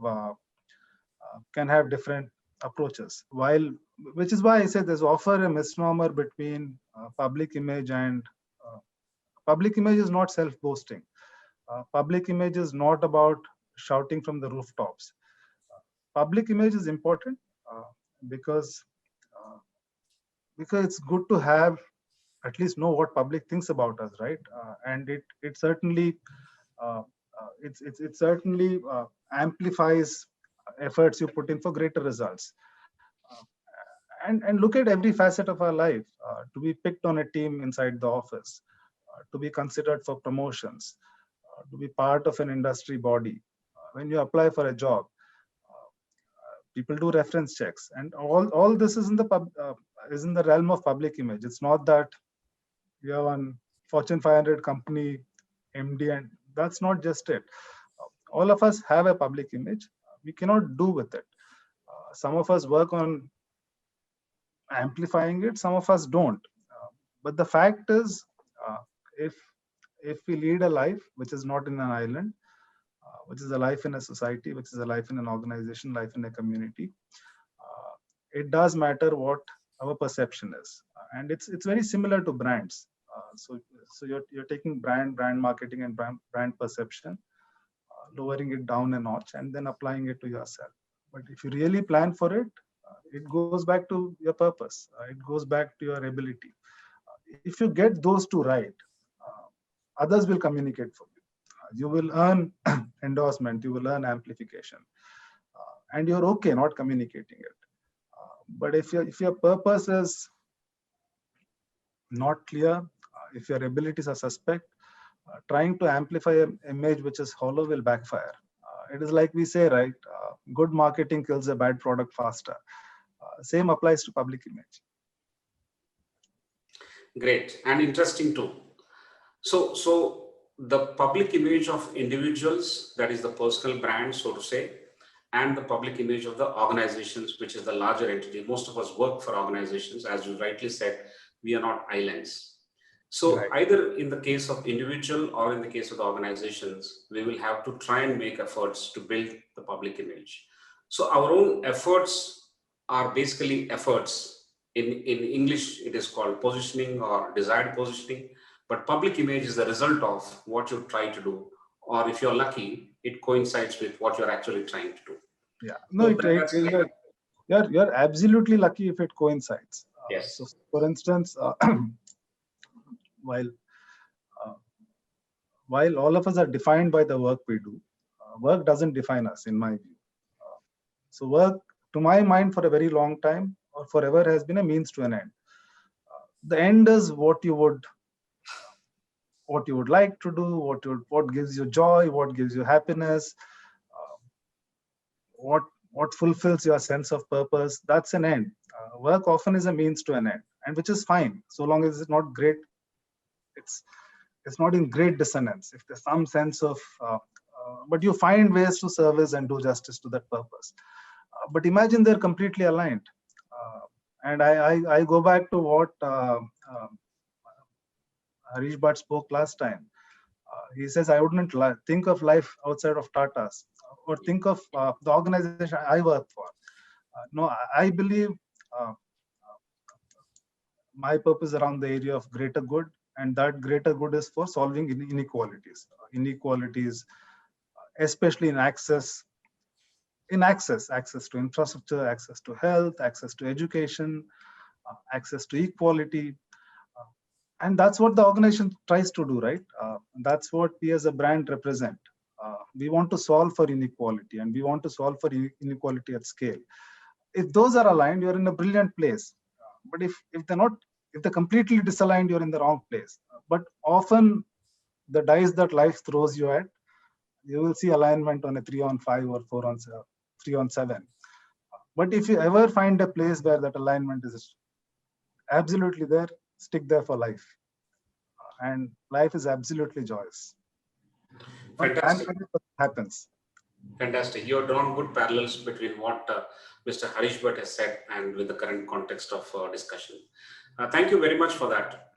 can have different approaches. Which is why I say there's often a misnomer between public image and public image is not self-boasting. Public image is not about shouting from the rooftops. Public image is important because it's good to have at least know what public thinks about us, right? And it certainly it certainly amplifies efforts you put in for greater results. And look at every facet of our life. To be picked on a team inside the office, to be considered for promotions, to be part of an industry body. When you apply for a job, people do reference checks, and all this is in the realm of public image. It's not that you have one Fortune 500 company MD, and that's not just it. All of us have a public image. We cannot do with it. Some of us work on amplifying it, some of us don't. But the fact is, if we lead a life which is not in an island, which is a life in a society, which is a life in an organization, life in a community, it does matter what our perception is. And it's very similar to brands. So you're taking brand marketing and brand perception, lowering it down a notch, and then applying it to yourself. But if you really plan for it, it goes back to your purpose. It goes back to your ability. If you get those two right, others will communicate for you. You will earn endorsement, you will earn amplification, and you're okay not communicating it. But if your purpose is not clear, if your abilities are suspect, trying to amplify an image which is hollow will backfire. It is like we say, right? Good marketing kills a bad product faster. Same applies to public image. Great and interesting too. So the public image of individuals, that is the personal brand, so to say, and the public image of the organizations, which is the larger entity. Most of us work for organizations. As you rightly said, we are not islands. So Right. either in the case of individual or in the case of the organizations, we will have to try and make efforts to build the public image. So our own efforts are basically efforts. In English, it is called positioning or desired positioning. But public image is the result of what you try to do, or if you're lucky, it coincides with what you're actually trying to do. Yeah, no, So you're absolutely lucky if it coincides. Yes. So, for instance, while while all of us are defined by the work we do, work doesn't define us, in my view. So work, to my mind, for a very long time or forever has been a means to an end. The end is what you would like to do, what gives you joy, what gives you happiness, what fulfills your sense of purpose. That's an end. Work often is a means to an end, and which is fine so long as it's not great. It's not in great dissonance. If there's some sense of, but you find ways to service and do justice to that purpose. But imagine they're completely aligned. And I go back to what Harish Bhatt spoke last time. He says, I wouldn't think of life outside of Tata's or think of the organization I work for. No, I believe my purpose around the area of greater good, and that greater good is for solving inequalities. Inequalities, especially in access to infrastructure, access to health, access to education, access to equality. And that's what the organization tries to do, right? That's what we as a brand represent. We want to solve for inequality, and we want to solve for inequality at scale. If those are aligned, you're in a brilliant place. But if they're completely disaligned, you're in the wrong place. But often the dice that life throws you at, you will see alignment on a 3-on-5 or 3-on-7. But if you ever find a place where that alignment is absolutely there, stick there for life. And life is absolutely joyous. Fantastic. Happens. Fantastic. You have drawn good parallels between what Mr. Harish Bhatt has said and with the current context of discussion. Thank you very much for that.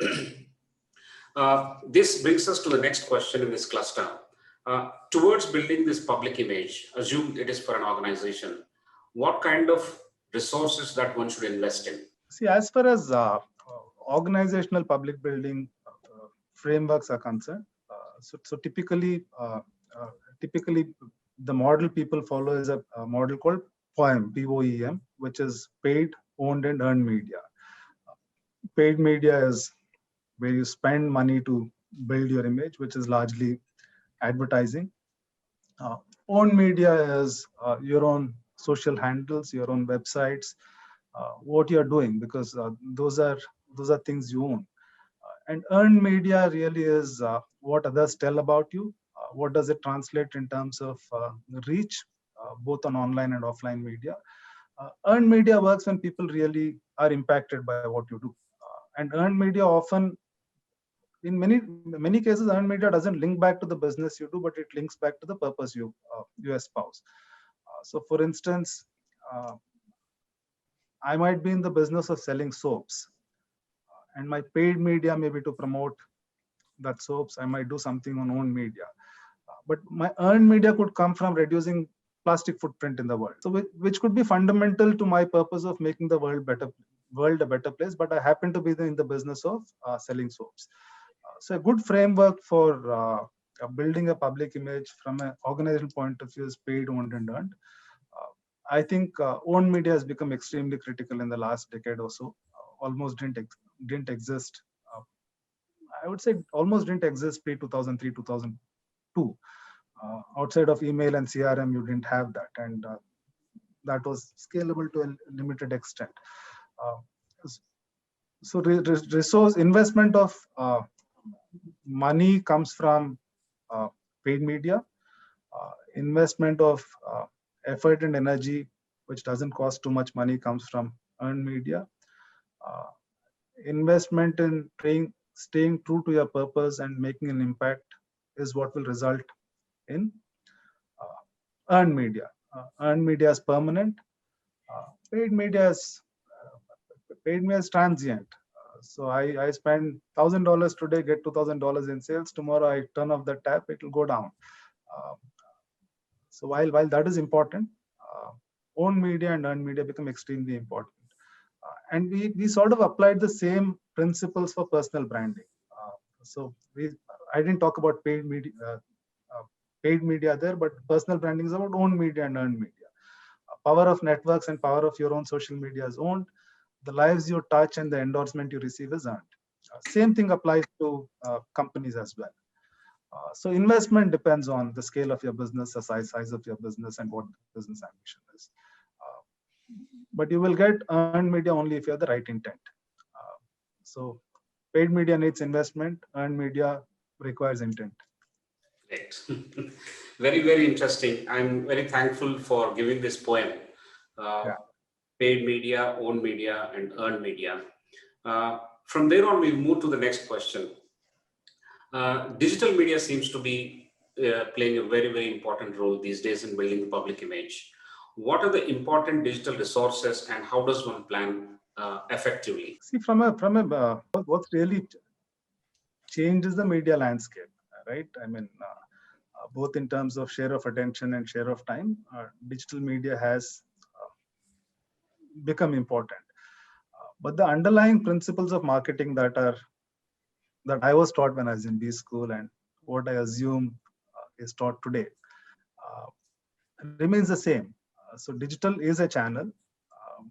This brings us to the next question in this cluster. Towards building this public image, assume it is for an organization, what kind of resources that one should invest in? See, as far as organizational public building frameworks are concerned, so typically the model people follow is a model called POEM, POEM, which is paid, owned, and earned media. Paid media is where you spend money to build your image, which is largely advertising. Owned media is your own social handles, your own websites, what you're doing, because those are things you own. And earned media really is what others tell about you. What does it translate in terms of reach, both on online and offline media? Earned media works when people really are impacted by what you do. And earned media often, in many cases, earned media doesn't link back to the business you do, but it links back to the purpose you espouse. So for instance, I might be in the business of selling soaps, and my paid media may be to promote that soaps. I might do something on owned media, but my earned media could come from reducing plastic footprint in the world, so which could be fundamental to my purpose of making the world a better place. But I happen to be in the business of selling soaps. So a good framework for building a public image from an organizational point of view is paid, owned, and earned. I think owned media has become extremely critical in the last decade or so. Almost didn't exist. I would say almost didn't exist pre-2003, 2002. Outside of email and CRM, you didn't have that, and that was scalable to a limited extent. So resource investment of money comes from paid media. Investment of effort and energy, which doesn't cost too much money, comes from earned media. Investment in staying true to your purpose and making an impact is what will result in earned media. Earned media is permanent. Paid media is transient. So I spend $1,000 today, get $2,000 in sales. Tomorrow I turn off the tap, it will go down. So while that is important, owned media and earned media become extremely important. And we sort of applied the same principles for personal branding. So I didn't talk about paid media there, but personal branding is about owned media and earned media. Power of networks and power of your own social media is owned. The lives you touch and the endorsement you receive is earned. Same thing applies to companies as well. So investment depends on the scale of your business, the size of your business, and what the business ambition is. But you will get earned media only if you have the right intent. So paid media needs investment, earned media requires intent. Great. Very, very interesting. I'm very thankful for giving this poem. Yeah. Paid media, owned media, and earned media. From there on, we move to the next question. Digital media seems to be playing a very, very important role these days in building the public image. What are the important digital resources and how does one plan effectively? See, what's really changes the media landscape, right? I mean, both in terms of share of attention and share of time, digital media has become important. But the underlying principles of marketing that I was taught when I was in B school and what I assume is taught today remains the same. So digital is a channel,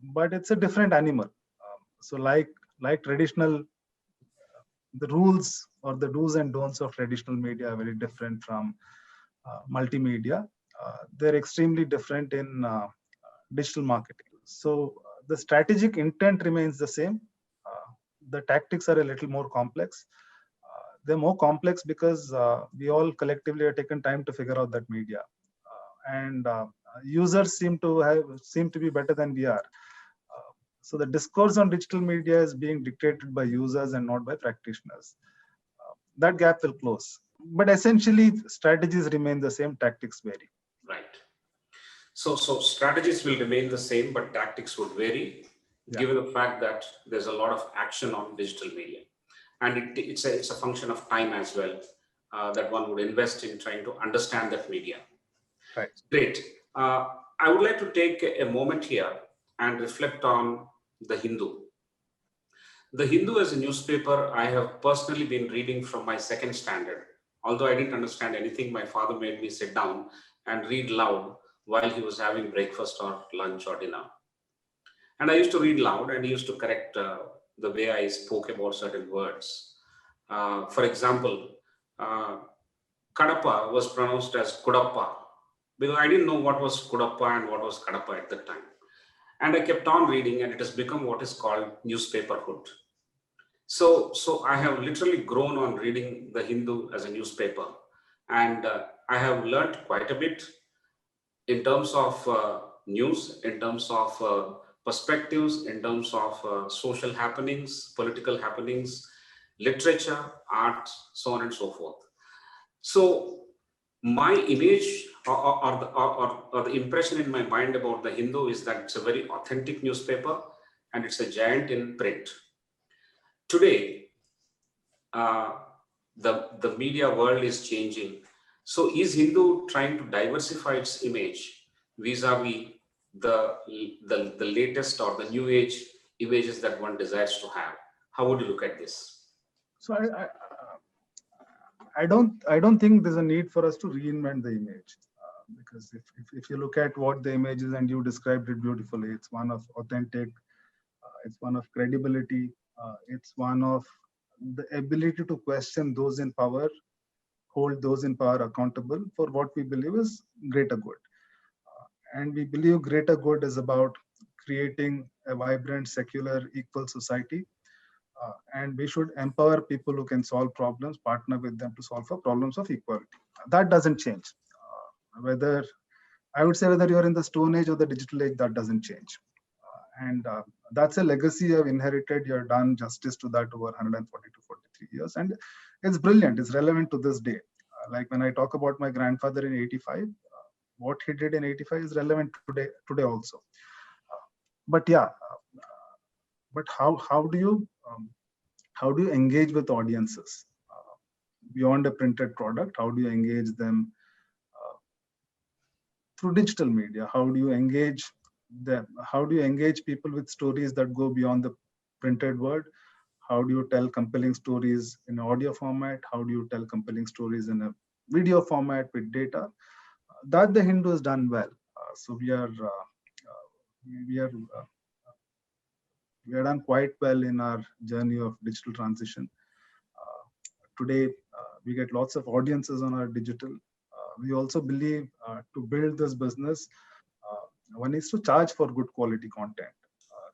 but it's a different animal. So like traditional, the rules or the do's and don'ts of traditional media are very different from multimedia. They're extremely different in digital marketing. So the strategic intent remains the same. The tactics are a little more complex. They're more complex because we all collectively have taken time to figure out that media, and users seem to be better than we are. So the discourse on digital media is being dictated by users and not by practitioners. That gap will close, but essentially strategies remain the same, tactics vary. Right. So strategies will remain the same, but tactics would vary, given the fact that there's a lot of action on digital media. And it's a function of time as well, that one would invest in trying to understand that media. Right. Great. I would like to take a moment here and reflect on the Hindu. The Hindu as a newspaper, I have personally been reading from my second standard. Although I didn't understand anything, my father made me sit down and read loud while he was having breakfast or lunch or dinner. And I used to read loud and he used to correct the way I spoke about certain words. For example, Kadapa was pronounced as Kudappa because I didn't know what was Kudappa and what was Kadapa at that time. And I kept on reading and it has become what is called newspaperhood. So I have literally grown on reading the Hindu as a newspaper. And I have learned quite a bit in terms of news, in terms of perspectives, in terms of social happenings, political happenings, literature, art, so on and so forth. So my image or the impression in my mind about the Hindu is that it's a very authentic newspaper and it's a giant in print. Today, the media world is changing. So is Hindu trying to diversify its image vis-a-vis the latest or the new age images that one desires to have? How would you look at this? So I don't think there's a need for us to reinvent the image, because if you look at what the image is, and you described it beautifully, it's one of authentic, it's one of credibility, it's one of the ability to question those in power, hold those in power accountable for what we believe is greater good. And we believe greater good is about creating a vibrant, secular, equal society. And we should empower people who can solve problems, partner with them to solve for problems of equality. That doesn't change. Whether you're in the Stone Age or the digital age, that doesn't change. And that's a legacy I've inherited. You've done justice to that over 140 to 43 years. And it's brilliant. It's relevant to this day. Like when I talk about my grandfather in 85, what he did in 85 is relevant today also. But yeah, but how do you engage with audiences beyond a printed product? How do you engage them through digital media? How do you engage them? How do you engage people with stories that go beyond the printed word? How do you tell compelling stories in audio format? How do you tell compelling stories in a video format with data? That the Hindu has done well. So we are done quite well in our journey of digital transition. Today, We get lots of audiences on our digital. We also believe to build this business, one needs to charge for good quality content.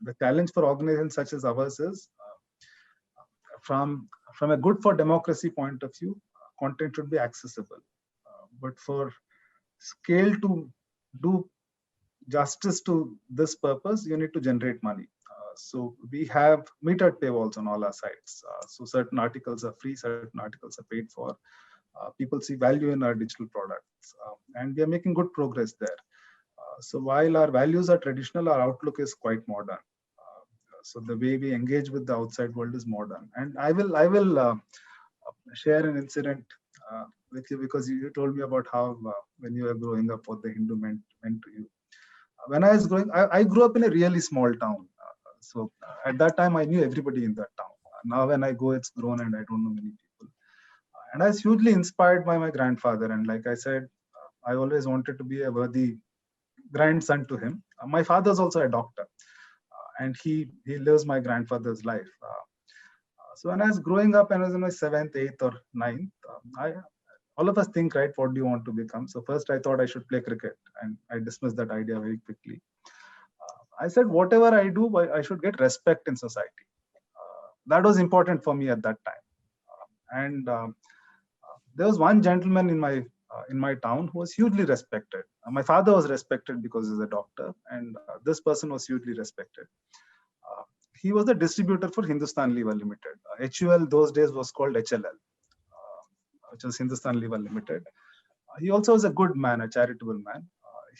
The challenge for organizations such as ours is from a good for democracy point of view, content should be accessible. But for scale to do justice to this purpose, you need to generate money. So we have metered paywalls on all our sites. So certain articles are free, certain articles are paid for. People see value in our digital products, and we are making good progress there. So while our values are traditional, our outlook is quite modern. So the way we engage with the outside world is modern. And I will share an incident with you, because you told me about how when you were growing up, what the Hindu meant to you. When I was growing, I grew up in a really small town. So at that time, I knew everybody in that town. Now when I go, it's grown and I don't know many people. And I was hugely inspired by my grandfather. And like I said, I always wanted to be a worthy grandson to him. My father's also a doctor, and he lives my grandfather's life. So when I was growing up and I was in my 7th, 8th, or 9th, all of us think, right, what do you want to become? So first I thought I should play cricket, and I dismissed that idea very quickly. I said, whatever I do, I should get respect in society. That was important for me at that time. And there was one gentleman in my town who was hugely respected. My father was respected because he's a doctor, and this person was hugely respected. He was the distributor for Hindustan Lever Limited. HUL those days was called HLL, which was Hindustan Lever Limited. He also was a good man, a charitable man.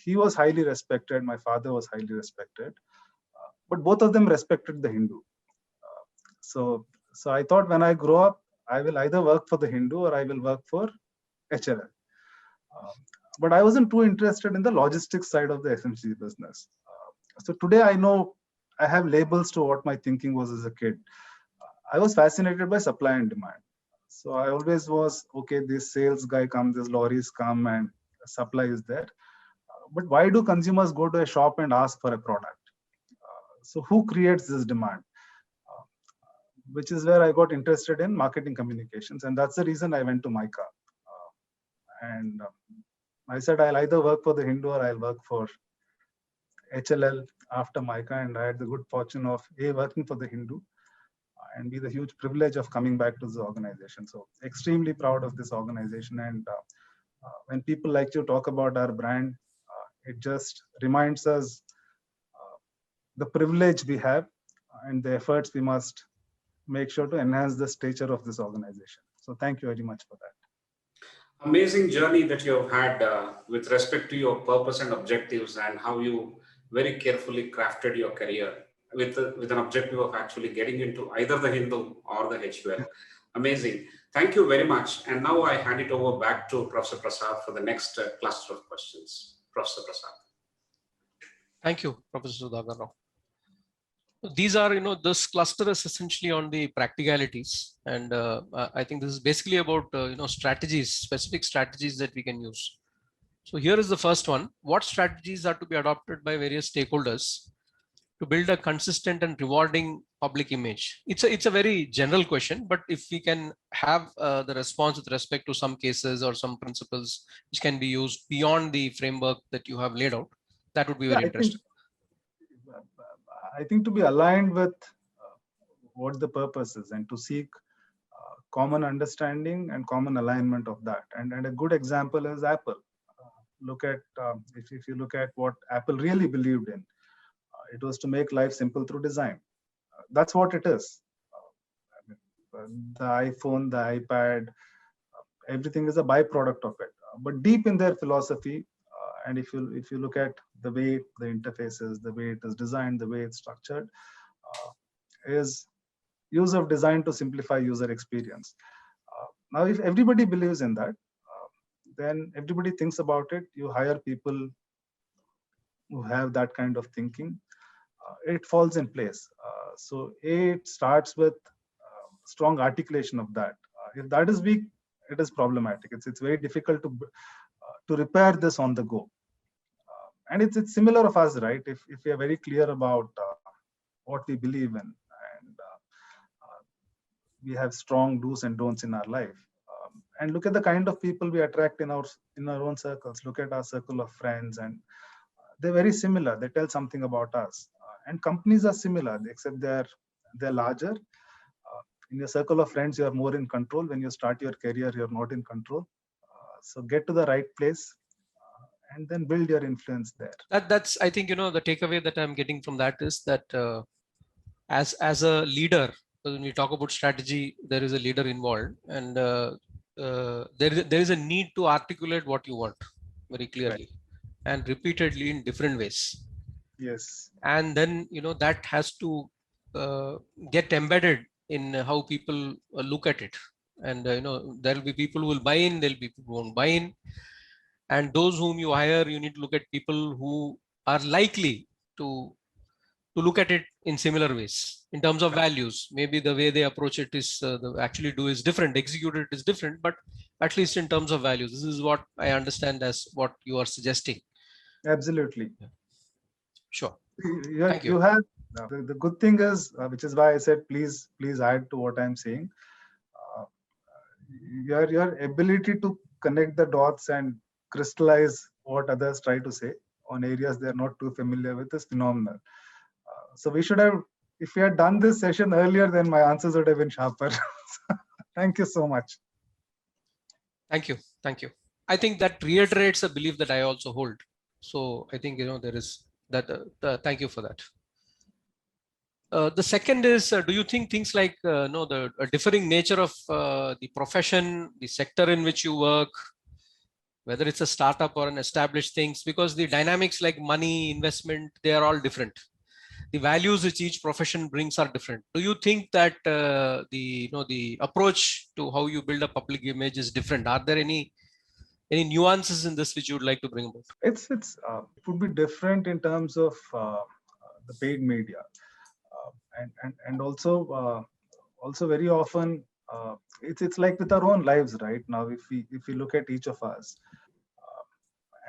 He was highly respected. My father was highly respected. But both of them respected the Hindu. So I thought, when I grow up, I will either work for the Hindu or I will work for HLL. But I wasn't too interested in the logistics side of the FMCG business. So today I know I have labels to what my thinking was as a kid. I was fascinated by supply and demand. So I always was, okay, this sales guy comes, these lorries come, and supply is there. But why do consumers go to a shop and ask for a product? So who creates this demand? Which is where I got interested in marketing communications. And that's the reason I went to Mica. And I said, I'll either work for the Hindu or I'll work for HLL after Mica. And I had the good fortune of working for the Hindu, and be the huge privilege of coming back to the organization. So extremely proud of this organization. And when people like you talk about our brand, it just reminds us the privilege we have and the efforts we must make sure to enhance the stature of this organization. So thank you very much for that. Amazing journey that you have had with respect to your purpose and objectives, and how you very carefully crafted your career with an objective of actually getting into either the Hindu or the HUL. Amazing. Thank you very much. And now I hand it over back to Professor Prasad for the next cluster of questions. Professor Prasad. Thank you, Professor Sudhakar Rao. These are, this cluster is essentially on the practicalities. And I think this is basically about, strategies, specific strategies that we can use. So here is the first one. What strategies are to be adopted by various stakeholders to build a consistent and rewarding public image? It's a very general question, but if we can have the response with respect to some cases or some principles which can be used beyond the framework that you have laid out, that would be very interesting. I think to be aligned with what the purpose is, and to seek common understanding and common alignment of that. And a good example is Apple. Look at, if you look at what Apple really believed in, it was to make life simple through design. That's what it is. The iPhone, the iPad, everything is a byproduct of it. But deep in their philosophy, and if you look at the way the interface is, the way it is designed, the way it's structured, is use of design to simplify user experience. Now, if everybody believes in that, then everybody thinks about it. You hire people who have that kind of thinking, it falls in place. So it starts with strong articulation of that. If that is weak, it is problematic. It's very difficult to repair this on the go. And it's similar of us, right? If we are very clear about what we believe in, and we have strong do's and don'ts in our life, and look at the kind of people we attract in our own circles. Look at our circle of friends, and they're very similar. They tell something about us. And companies are similar, except they're larger. In your circle of friends, you are more in control. When you start your career, you're not in control. So get to the right place and then build your influence there. That's I think the takeaway that I'm getting from that is that as a leader, when we talk about strategy, there is a leader involved, and there is a need to articulate what you want very clearly and repeatedly in different ways. Yes. And then that has to get embedded in how people look at it. And there will be people who will buy in, there'll be people who won't buy in. And those whom you hire, you need to look at people who are likely to look at it in similar ways in terms of values. Maybe the way they approach it is actually do is different, execute it is different, but at least in terms of values, this is what I understand as what you are suggesting. Absolutely. Sure. You have the good thing is, which is why I said please add to what I'm saying. Your ability to connect the dots and crystallize what others try to say on areas they're not too familiar with is phenomenal. So we should have, if we had done this session earlier, then my answers would have been sharper. Thank you so much. Thank you. I think that reiterates a belief that I also hold. So I think there is that. Thank you for that. The second is, do you think things like the differing nature of the profession, the sector in which you work, whether it's a startup or an established things, because the dynamics like money, investment, they are all different. The values which each profession brings are different. Do you think that the approach to how you build a public image is different? Are there any nuances in this which you would like to bring about? It would be different in terms of the paid media, and also very often it's like with our own lives right now. If we look at each of us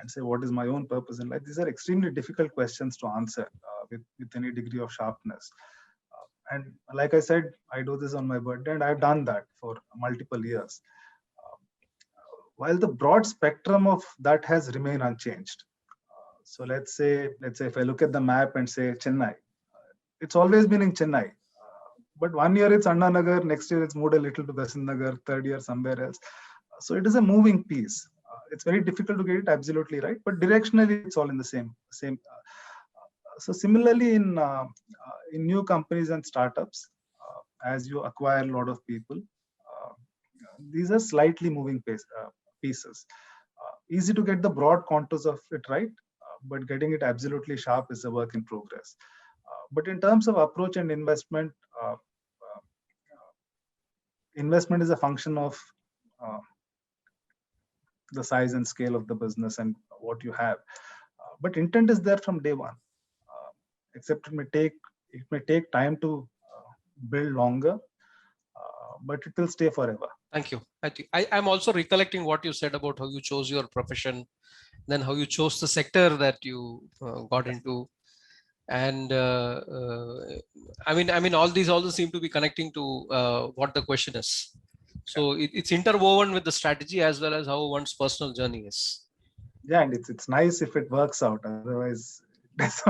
and say what is my own purpose in life, these are extremely difficult questions to answer with any degree of sharpness. And like I said, I do this on my birthday, and I've done that for multiple years. While the broad spectrum of that has remained unchanged. So let's say if I look at the map and say Chennai, it's always been in Chennai. But 1 year it's Anna Nagar, next year it's moved a little to Besant Nagar, third year somewhere else. So it is a moving piece. It's very difficult to get it absolutely right, but directionally it's all in the same. So similarly in new companies and startups, as you acquire a lot of people, these are slightly moving pieces. Easy to get the broad contours of it right, but getting it absolutely sharp is a work in progress. But in terms of approach and investment, investment is a function of the size and scale of the business and what you have. But intent is there from day one. Except it may take time to build longer, but it will stay forever. Thank you. I'm also recollecting what you said about how you chose your profession, then how you chose the sector that you got into, and I mean all these also seem to be connecting to what the question is. So it's interwoven with the strategy as well as how one's personal journey is. Yeah, and it's nice if it works out. Otherwise, yes.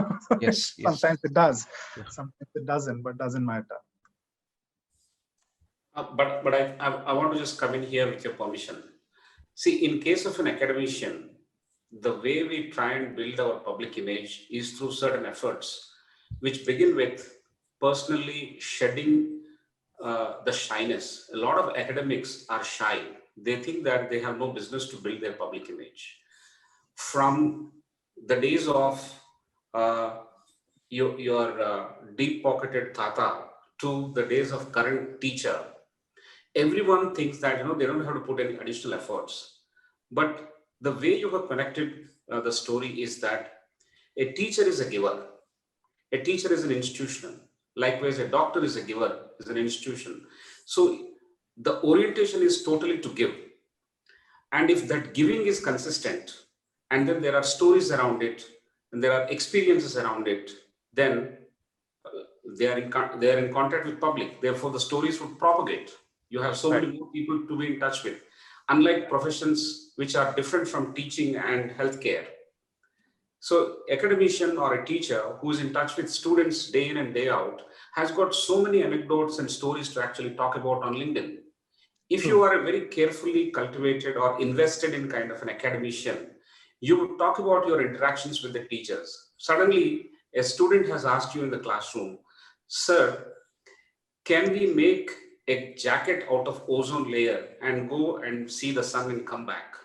Sometimes it does. Yeah. Sometimes it doesn't, but doesn't matter. But I want to just come in here with your permission. See, in case of an academician, the way we try and build our public image is through certain efforts, which begin with personally shedding the shyness. A lot of academics are shy. They think that they have no business to build their public image. From the days of your deep-pocketed tata to the days of current teacher, everyone thinks that they don't have to put any additional efforts. But the way you have connected the story is that a teacher is a giver. A teacher is an institution. Likewise, a doctor is a giver, is an institution. So the orientation is totally to give. And if that giving is consistent, and then there are stories around it, and there are experiences around it, then they are in contact with public. Therefore, the stories would propagate. You have so many more people to be in touch with. unlike professions which are different from teaching and healthcare. So academician or a teacher who is in touch with students day in and day out has got so many anecdotes and stories to actually talk about on LinkedIn. If you are a very carefully cultivated or invested in kind of an academician, you would talk about your interactions with the teachers. Suddenly, a student has asked you in the classroom, "Sir, can we make a jacket out of ozone layer and go and see the sun and come back?"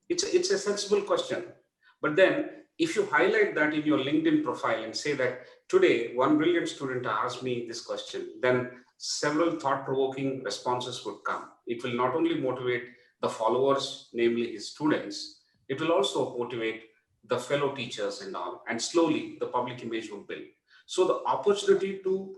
It's a sensible question. But then if you highlight that in your LinkedIn profile and say that today one brilliant student asked me this question, then several thought-provoking responses would come. It will not only motivate the followers, namely his students, it will also motivate the fellow teachers and all, and slowly the public image will build. So the opportunity to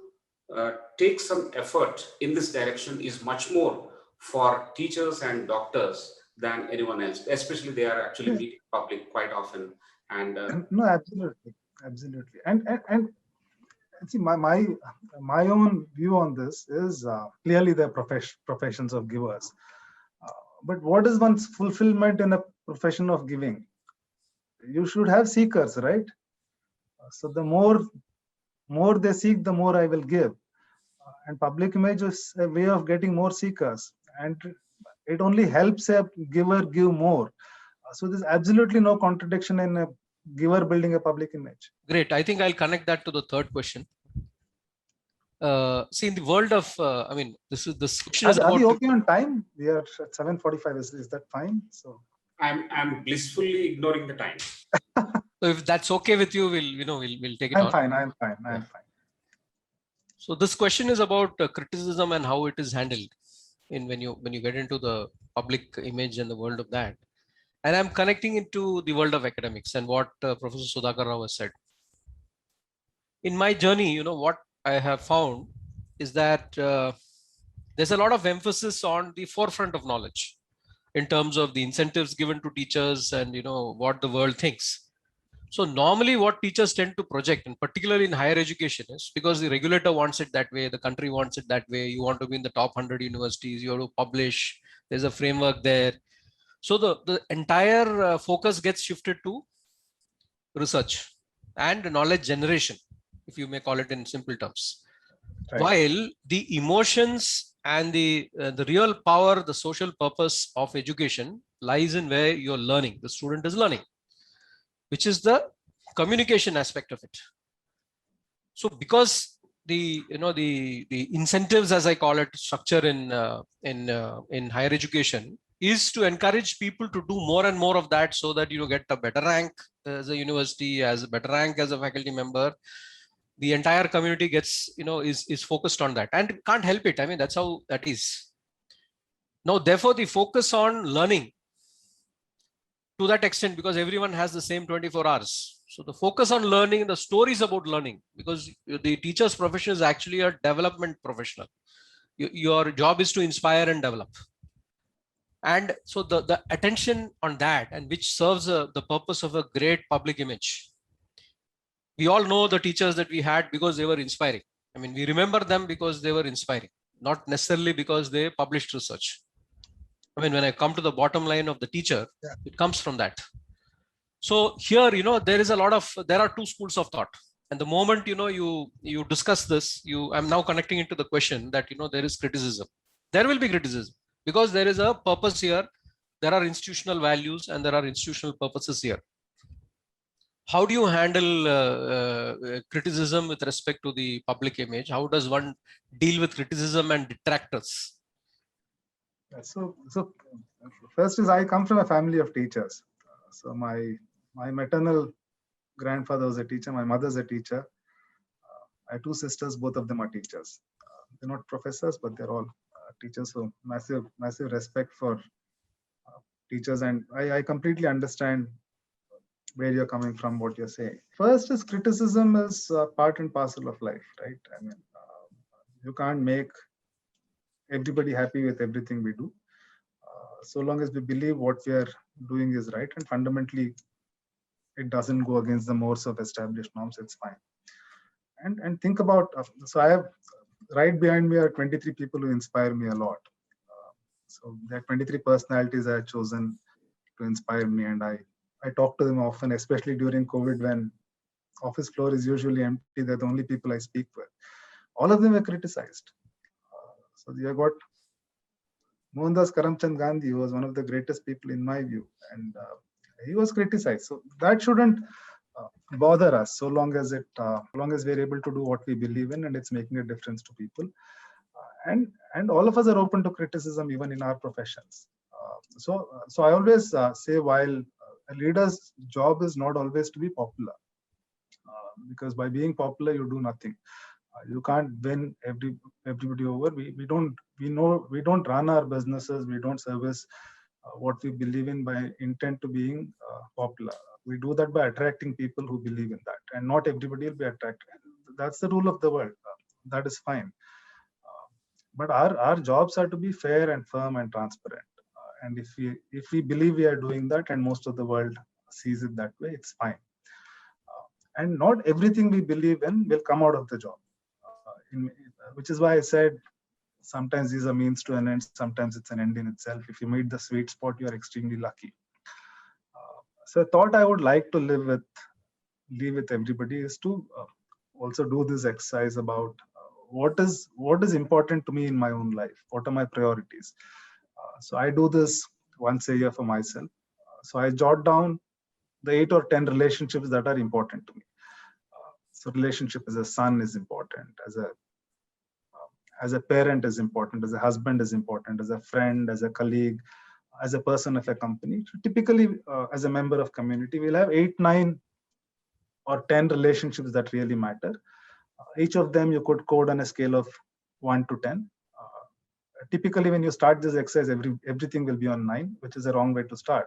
take some effort in this direction is much more for teachers and doctors than anyone else, especially they are actually meeting public quite often. And no, absolutely, absolutely. And see, my own view on this is clearly they're professions of givers. But what is one's fulfillment in a profession of giving? You should have seekers, right? So the more they seek, the more I will give. And public image is a way of getting more seekers, and it only helps a giver give more. So there's absolutely no contradiction in a giver building a public image. Great. I think I'll connect that to the third question. See, in the world of, I mean, this question is Are we about. okay on time? We are at 7:45. Is that fine? So I'm blissfully ignoring the time. So if that's okay with you, we'll take it on. I'm fine. I'm fine. So this question is about criticism and how it is handled when you get into the public image and the world of that. And I'm connecting it to the world of academics and what Professor Sudhakar Rao has said. In my journey, what I have found is that there's a lot of emphasis on the forefront of knowledge in terms of the incentives given to teachers and what the world thinks. So normally what teachers tend to project, and particularly in higher education, is because the regulator wants it that way, the country wants it that way, you want to be in the top 100 universities, you have to publish, there's a framework there. So the entire focus gets shifted to research and knowledge generation, if you may call it in simple terms. Right. While the emotions and the real power, the social purpose of education lies in where you're learning, the student is learning, which is the communication aspect of it. So because the incentives, as I call it, structure in higher education is to encourage people to do more and more of that, so that get a better rank as a university, as a better rank as a faculty member. The entire community gets is focused on that, and can't help it. I mean, that's how that is. Now, therefore, the focus on learning to that extent, because everyone has the same 24 hours. So the focus on learning, the stories about learning, because the teacher's profession is actually a development professional. Your job is to inspire and develop. And so the attention on that, and which serves the purpose of a great public image. We all know the teachers that we had because they were inspiring. I mean, we remember them because they were inspiring, not necessarily because they published research. I mean, when I come to the bottom line of the teacher, it comes from that. So here, there are two schools of thought. And the moment, you discuss this, I'm now connecting into the question that, there is criticism. There will be criticism because there is a purpose here. There are institutional values and there are institutional purposes here. How do you handle criticism with respect to the public image? How does one deal with criticism and detractors? So first is I come from a family of teachers. So my maternal grandfather was a teacher. My mother's a teacher. I have two sisters. Both of them are teachers. They're not professors, but they're all teachers. So massive respect for teachers. And I completely understand where you're coming from, what you're saying. First is criticism is part and parcel of life, right? I mean, you can't make everybody happy with everything we do. So long as we believe what we are doing is right, and fundamentally it doesn't go against the mores of established norms, it's fine. And think about, so I have, right behind me are 23 people who inspire me a lot. So there are 23 personalities I have chosen to inspire me, and I talk to them often, especially during COVID when office floor is usually empty. They're the only people I speak with. All of them were criticized. So you have got Mohandas Karamchand Gandhi, who was one of the greatest people in my view, and he was criticized. So that shouldn't bother us so long as we're able to do what we believe in and it's making a difference to people. And all of us are open to criticism even in our professions. So I always say, while a leader's job is not always to be popular, because by being popular you do nothing. You can't win everybody over. We don't run our businesses. We don't service what we believe in by intent to being popular. We do that by attracting people who believe in that, and not everybody will be attracted. That's the rule of the world. That is fine. But our jobs are to be fair and firm and transparent. And if we believe we are doing that, and most of the world sees it that way, it's fine. And not everything we believe in will come out of the job. Which is why I said sometimes these are means to an end, sometimes it's an end in itself. If you meet the sweet spot, you're extremely lucky. So I thought I would like to leave with everybody is to also do this exercise about what is important to me in my own life. What are my priorities? So I do this once a year for myself. So I jot down the 8 or 10 relationships that are important to me. So relationship as a son is important, as a parent is important, as a husband is important, as a friend, as a colleague, as a person of a company. So typically, as a member of community, we'll have 8, 9, or 10 relationships that really matter. Each of them you could code on a scale of 1 to 10. Typically, when you start this exercise, everything will be on 9, which is a wrong way to start.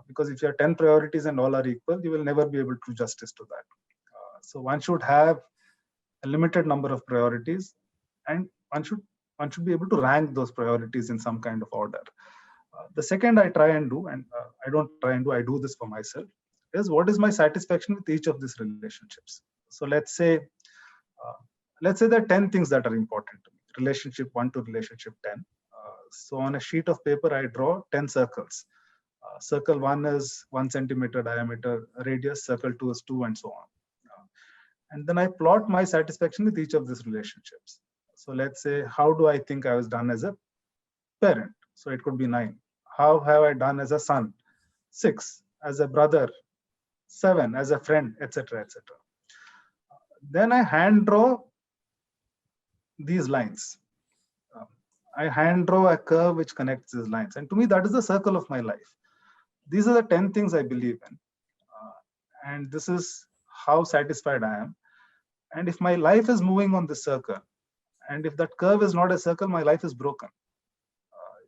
Because if you have 10 priorities and all are equal, you will never be able to do justice to that. So one should have a limited number of priorities, and one should be able to rank those priorities in some kind of order. The second I try and do, and I don't try and do, I do this for myself, is what is my satisfaction with each of these relationships. So let's say there are 10 things that are important to me. Relationship 1 to relationship 10. So on a sheet of paper, I draw 10 circles. Circle 1 is 1 centimeter diameter radius, circle 2 is 2, and so on. And then I plot my satisfaction with each of these relationships. So let's say, how do I think I was done as a parent? So it could be 9. How have I done as a son? 6. As a brother? 7. As a friend, etc., etc. Then I hand draw these lines. I hand draw a curve which connects these lines. And to me, that is the circle of my life. These are the 10 things I believe in. And this is how satisfied I am. And if my life is moving on this circle, and if that curve is not a circle, my life is broken.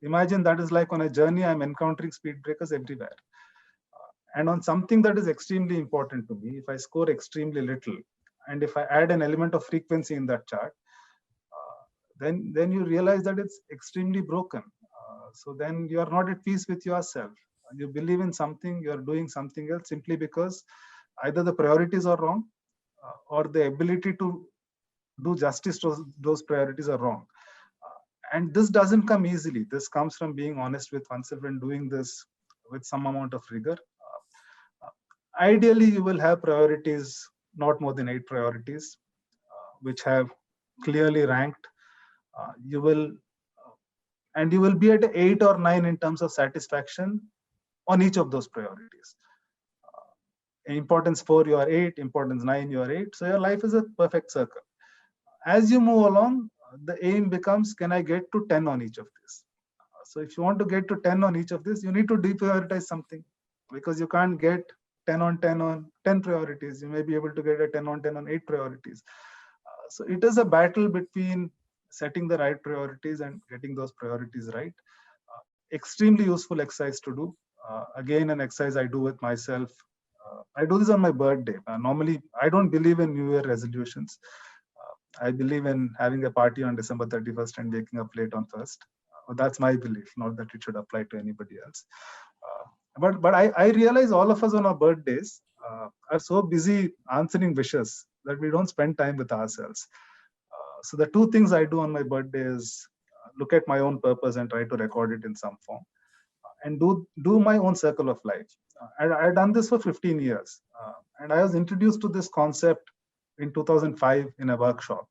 Imagine that is like on a journey, I'm encountering speed breakers everywhere. And on something that is extremely important to me, if I score extremely little, and if I add an element of frequency in that chart, then you realize that it's extremely broken. So then you are not at peace with yourself. You believe in something, you're doing something else simply because either the priorities are wrong or the ability to do justice to those priorities are wrong. And this doesn't come easily. This comes from being honest with oneself and doing this with some amount of rigor. Ideally, you will have priorities, not more than 8 priorities, which have clearly ranked. You will be at 8 or 9 in terms of satisfaction on each of those priorities. Importance 4, you are 8. Importance 9, you are 8. So your life is a perfect circle. As you move along, the aim becomes, can I get to 10 on each of these? So if you want to get to 10 on each of these, you need to deprioritize something, because you can't get 10 on 10 on 10 priorities. You may be able to get a 10 on 10 on 8 priorities. So it is a battle between setting the right priorities and getting those priorities right. Extremely useful exercise to do. Again, an exercise I do with myself. I do this on my birthday. Normally, I don't believe in New Year resolutions. I believe in having a party on December 31st and waking up late on 1st. That's my belief, not that it should apply to anybody else. But I realize all of us on our birthdays are so busy answering wishes that we don't spend time with ourselves. So the 2 things I do on my birthday is look at my own purpose and try to record it in some form, and do my own circle of life. And I had done this for 15 years. And I was introduced to this concept in 2005 in a workshop.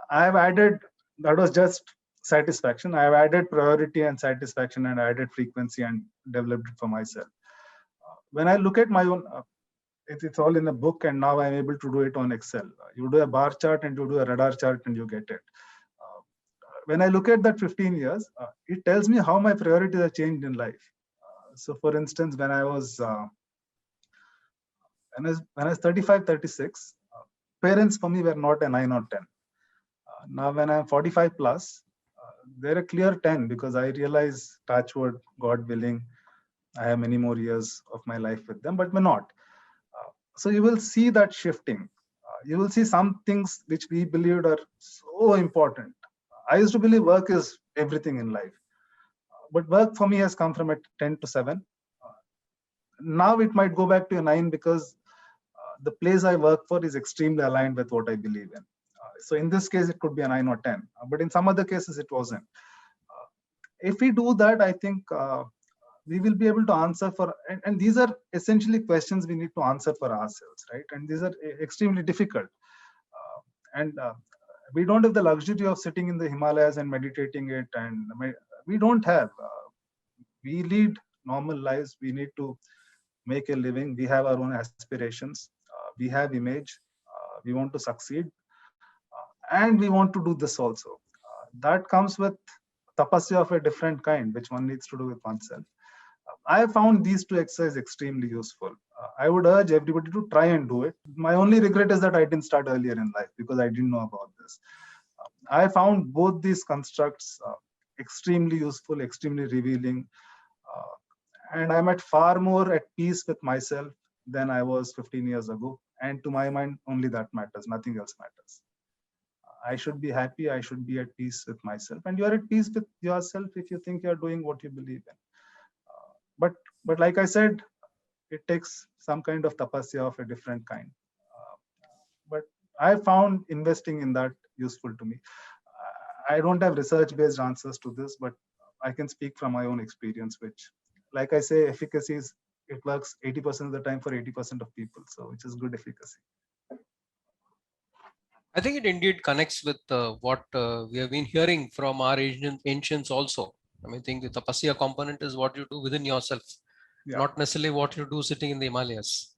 I have added, that was just satisfaction. I have added priority and satisfaction and added frequency and developed it for myself. When I look at my own, it's all in a book, and now I'm able to do it on Excel. You do a bar chart and you do a radar chart and you get it. When I look at that 15 years, it tells me how my priorities have changed in life. So for instance, when I was 35, 36, parents for me were not a 9 or 10. Now when I'm 45 plus, they're a clear 10, because I realize, touchwood, God willing, I have many more years of my life with them, but may not. So you will see that shifting. You will see some things which we believed are so important. I used to believe work is everything in life. But work for me has come from a 10 to 7. Now it might go back to a 9, because the place I work for is extremely aligned with what I believe in. So in this case, it could be a 9 or 10, but in some other cases, it wasn't. If we do that, I think we will be able to answer for, and these are essentially questions we need to answer for ourselves, right? And these are extremely difficult. We don't have the luxury of sitting in the Himalayas and meditating it, and we don't have. We lead normal lives. We need to make a living. We have our own aspirations. We have image. We want to succeed. And we want to do this also. That comes with tapasya of a different kind, which one needs to do with oneself. I have found these two exercises extremely useful. I would urge everybody to try and do it. My only regret is that I didn't start earlier in life, because I didn't know about this. I found both these constructs extremely useful, extremely revealing. And I'm far more at peace with myself than I was 15 years ago. And to my mind, only that matters. Nothing else matters. I should be happy. I should be at peace with myself. And you're at peace with yourself if you think you're doing what you believe in. But like I said, it takes some kind of tapasya of a different kind. But I found investing in that useful to me. I don't have research-based answers to this, but I can speak from my own experience, which, like I say, efficacy is, it works 80% of the time for 80% of people. So which is good efficacy. I think it indeed connects with what we have been hearing from our ancients also. I mean, I think the tapasya component is what you do within yourself, not necessarily what you do sitting in the Himalayas.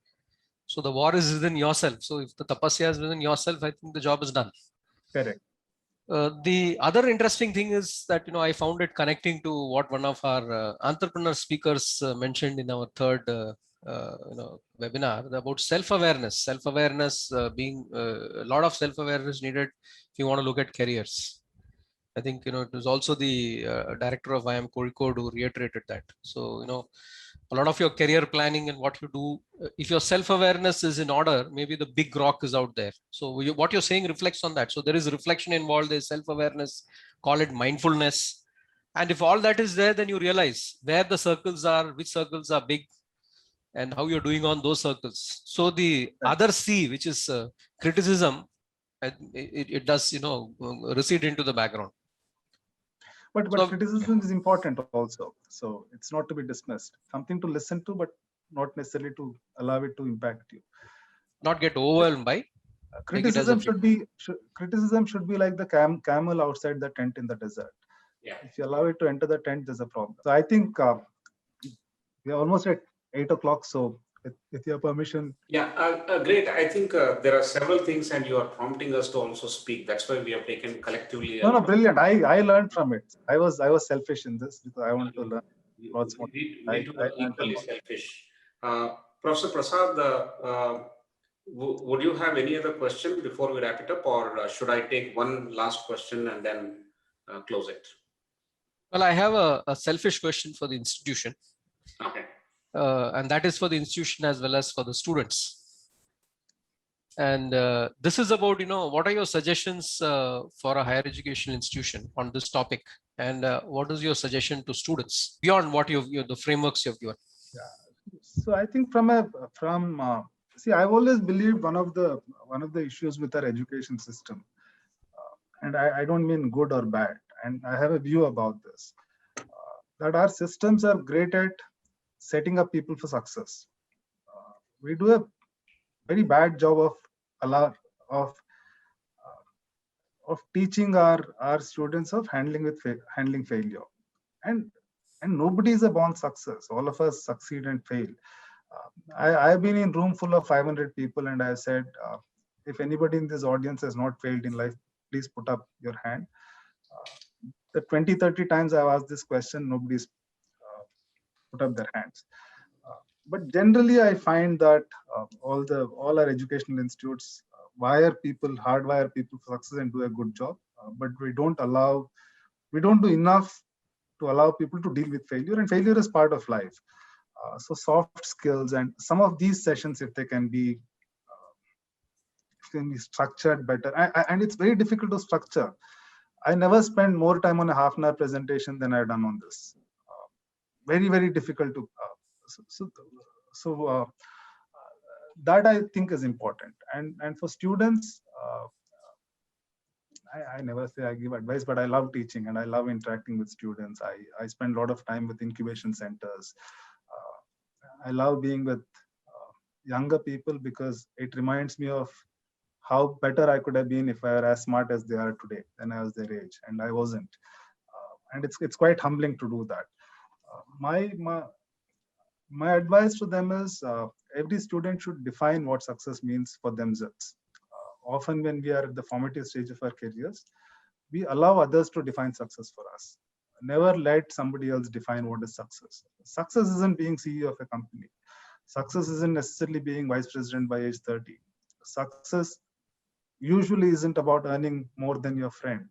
So the war is within yourself. So if the tapasya is within yourself, I think the job is done. Correct. The other interesting thing is that, I found it connecting to what one of our entrepreneur speakers mentioned in our third webinar about self-awareness. Self-awareness being a lot of self-awareness needed if you want to look at careers. I think, it was also the director of IIM Kozhikode who reiterated that. So, a lot of your career planning and what you do, if your self-awareness is in order, maybe the big rock is out there. So what you're saying reflects on that. So there is reflection involved, there's self-awareness, call it mindfulness. And if all that is there, then you realize where the circles are, which circles are big, and how you're doing on those circles. So the other C, which is criticism, it does, recede into the background. But criticism is important also. So it's not to be dismissed. Something to listen to, but not necessarily to allow it to impact you. Not get overwhelmed by. Criticism should be like the camel outside the tent in the desert. Yeah. If you allow it to enter the tent, there's a problem. So I think we are almost at 8 o'clock. So with your permission. Yeah, great. I think there are several things, and you are prompting us to also speak. That's why we have taken collectively. No, brilliant. I learned from it. I was selfish in this because I want to learn lots more. We too are equally selfish. Professor Prasad, would you have any other question before we wrap it up, or should I take one last question and then close it? Well, I have a selfish question for the institution. Okay. And that is for the institution as well as for the students. And this is about, what are your suggestions for a higher education institution on this topic? And what is your suggestion to students beyond what the frameworks you've given? Yeah. So I think see, I've always believed one of the issues with our education system, and I don't mean good or bad. and I have a view about this, that our systems are great at setting up people for success. We do a very bad job of allow, of teaching our students of handling failure, and nobody is a born success. All of us succeed and fail. I've been in room full of 500 people, and I said, if anybody in this audience has not failed in life, please put up your hand. The 20-30 times I've asked this question, nobody's put up their hands. But generally, I find that all our educational institutes hardwire people for success and do a good job. But we don't do enough to allow people to deal with failure, and failure is part of life. So soft skills and some of these sessions, if they can be structured better, and it's very difficult to structure. I never spend more time on a half-an-hour presentation than I've done on this. Very, very difficult to. That I think is important, and for students, I never say I give advice, but I love teaching and I love interacting with students. I spend a lot of time with incubation centers. I love being with younger people because it reminds me of how better I could have been if I were as smart as they are today when I was their age, and I wasn't. And it's quite humbling to do that. My advice to them is every student should define what success means for themselves. Often when we are at the formative stage of our careers, we allow others to define success for us. Never let somebody else define what is success. Success isn't being CEO of a company. Success isn't necessarily being vice president by age 30. Success usually isn't about earning more than your friend.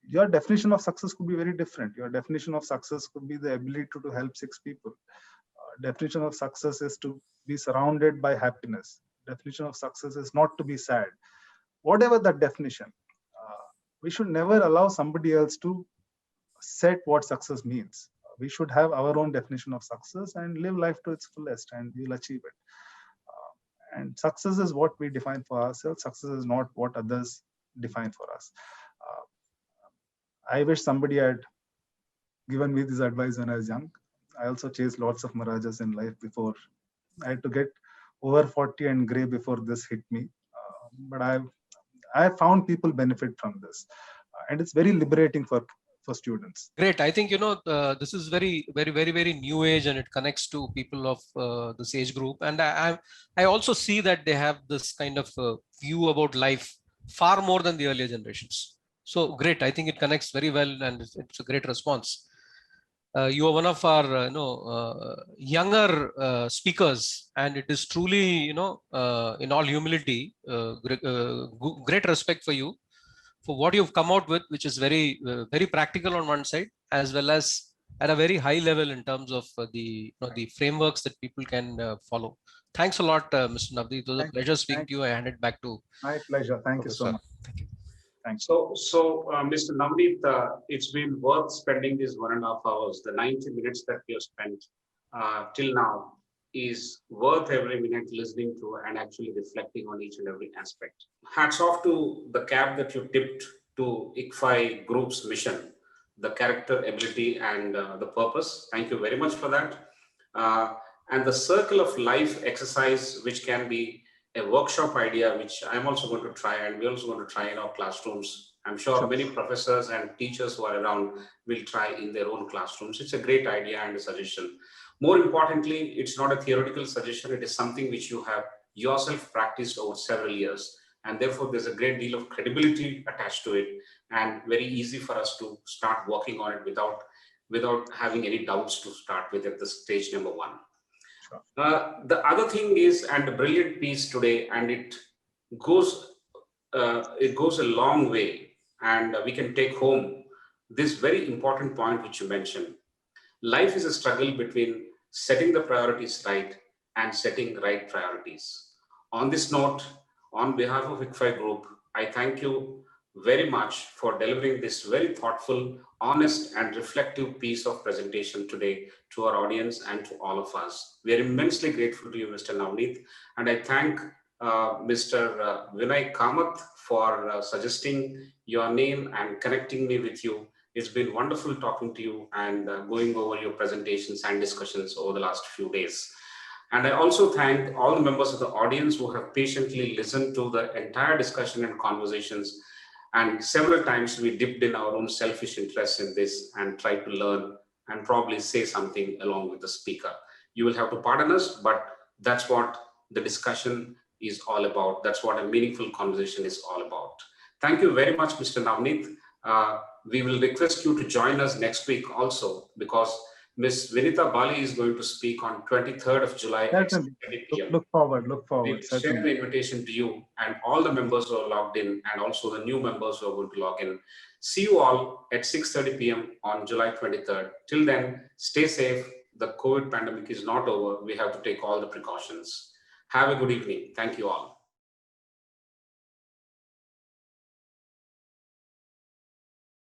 Your definition of success could be very different. Your definition of success could be the ability to help 6 people. Definition of success is to be surrounded by happiness. Definition of success is not to be sad. Whatever that definition, we should never allow somebody else to set what success means. We should have our own definition of success and live life to its fullest, and we'll achieve it. And success is what we define for ourselves. Success is not what others define for us. I wish somebody had given me this advice when I was young. I also chased lots of mirages in life before. I had to get over 40 and gray before this hit me. But I found people benefit from this. And it's very liberating for students. Great. I think, this is very, very, very, very new age, and it connects to people of this age group. And I also see that they have this kind of view about life far more than the earlier generations. So great. I think it connects very well, and it's a great response. You are one of our, younger speakers, and it is truly, in all humility, great respect for you for what you've come out with, which is very, very practical on one side, as well as at a very high level in terms of the frameworks that people can follow. Thanks a lot, Mr. Navdeep. It was a pleasure speaking to you. I hand it back to. My pleasure. Thank you so much. Thank you. Thanks. So Mr. Navneet, it's been worth spending these 1.5 hours. The 90 minutes that we have spent till now is worth every minute listening to and actually reflecting on each and every aspect. Hats off to the cap that you tipped to ICFI Group's mission, the character, ability, and the purpose. Thank you very much for that. And the circle of life exercise, which can be a workshop idea, which I'm also going to try, and we're also going to try in our classrooms. I'm sure many professors and teachers who are around will try in their own classrooms. It's a great idea and a suggestion. More importantly, it's not a theoretical suggestion. It is something which you have yourself practiced over several years. And therefore, there's a great deal of credibility attached to it, and very easy for us to start working on it without having any doubts to start with at the stage number 1. The other thing is, and a brilliant piece today, and it goes a long way, and we can take home this very important point which you mentioned. Life is a struggle between setting the priorities right and setting right priorities. On this note, on behalf of ICFI Group, I thank you very much for delivering this very thoughtful, honest, and reflective piece of presentation today to our audience and to all of us. We are immensely grateful to you, Mr. Navneet, and I thank Mr. Vinay Kamath for suggesting your name and connecting me with you. It's been wonderful talking to you and going over your presentations and discussions over the last few days. And I also thank all the members of the audience who have patiently listened to the entire discussion and conversations. And several times we dipped in our own selfish interests in this and tried to learn and probably say something along with the speaker. You will have to pardon us, but that's what the discussion is all about. That's what a meaningful conversation is all about. Thank you very much, Mr. Navneet. We will request you to join us next week also, because Ms. Vinita Bali is going to speak on 23rd of July at Certainly. 6:30 p.m. Look forward. We Certainly. share the invitation to you and all the members who are logged in, and also the new members who are going to log in. See you all at 6:30 p.m. on July 23rd. Till then, stay safe. The COVID pandemic is not over. We have to take all the precautions. Have a good evening. Thank you all.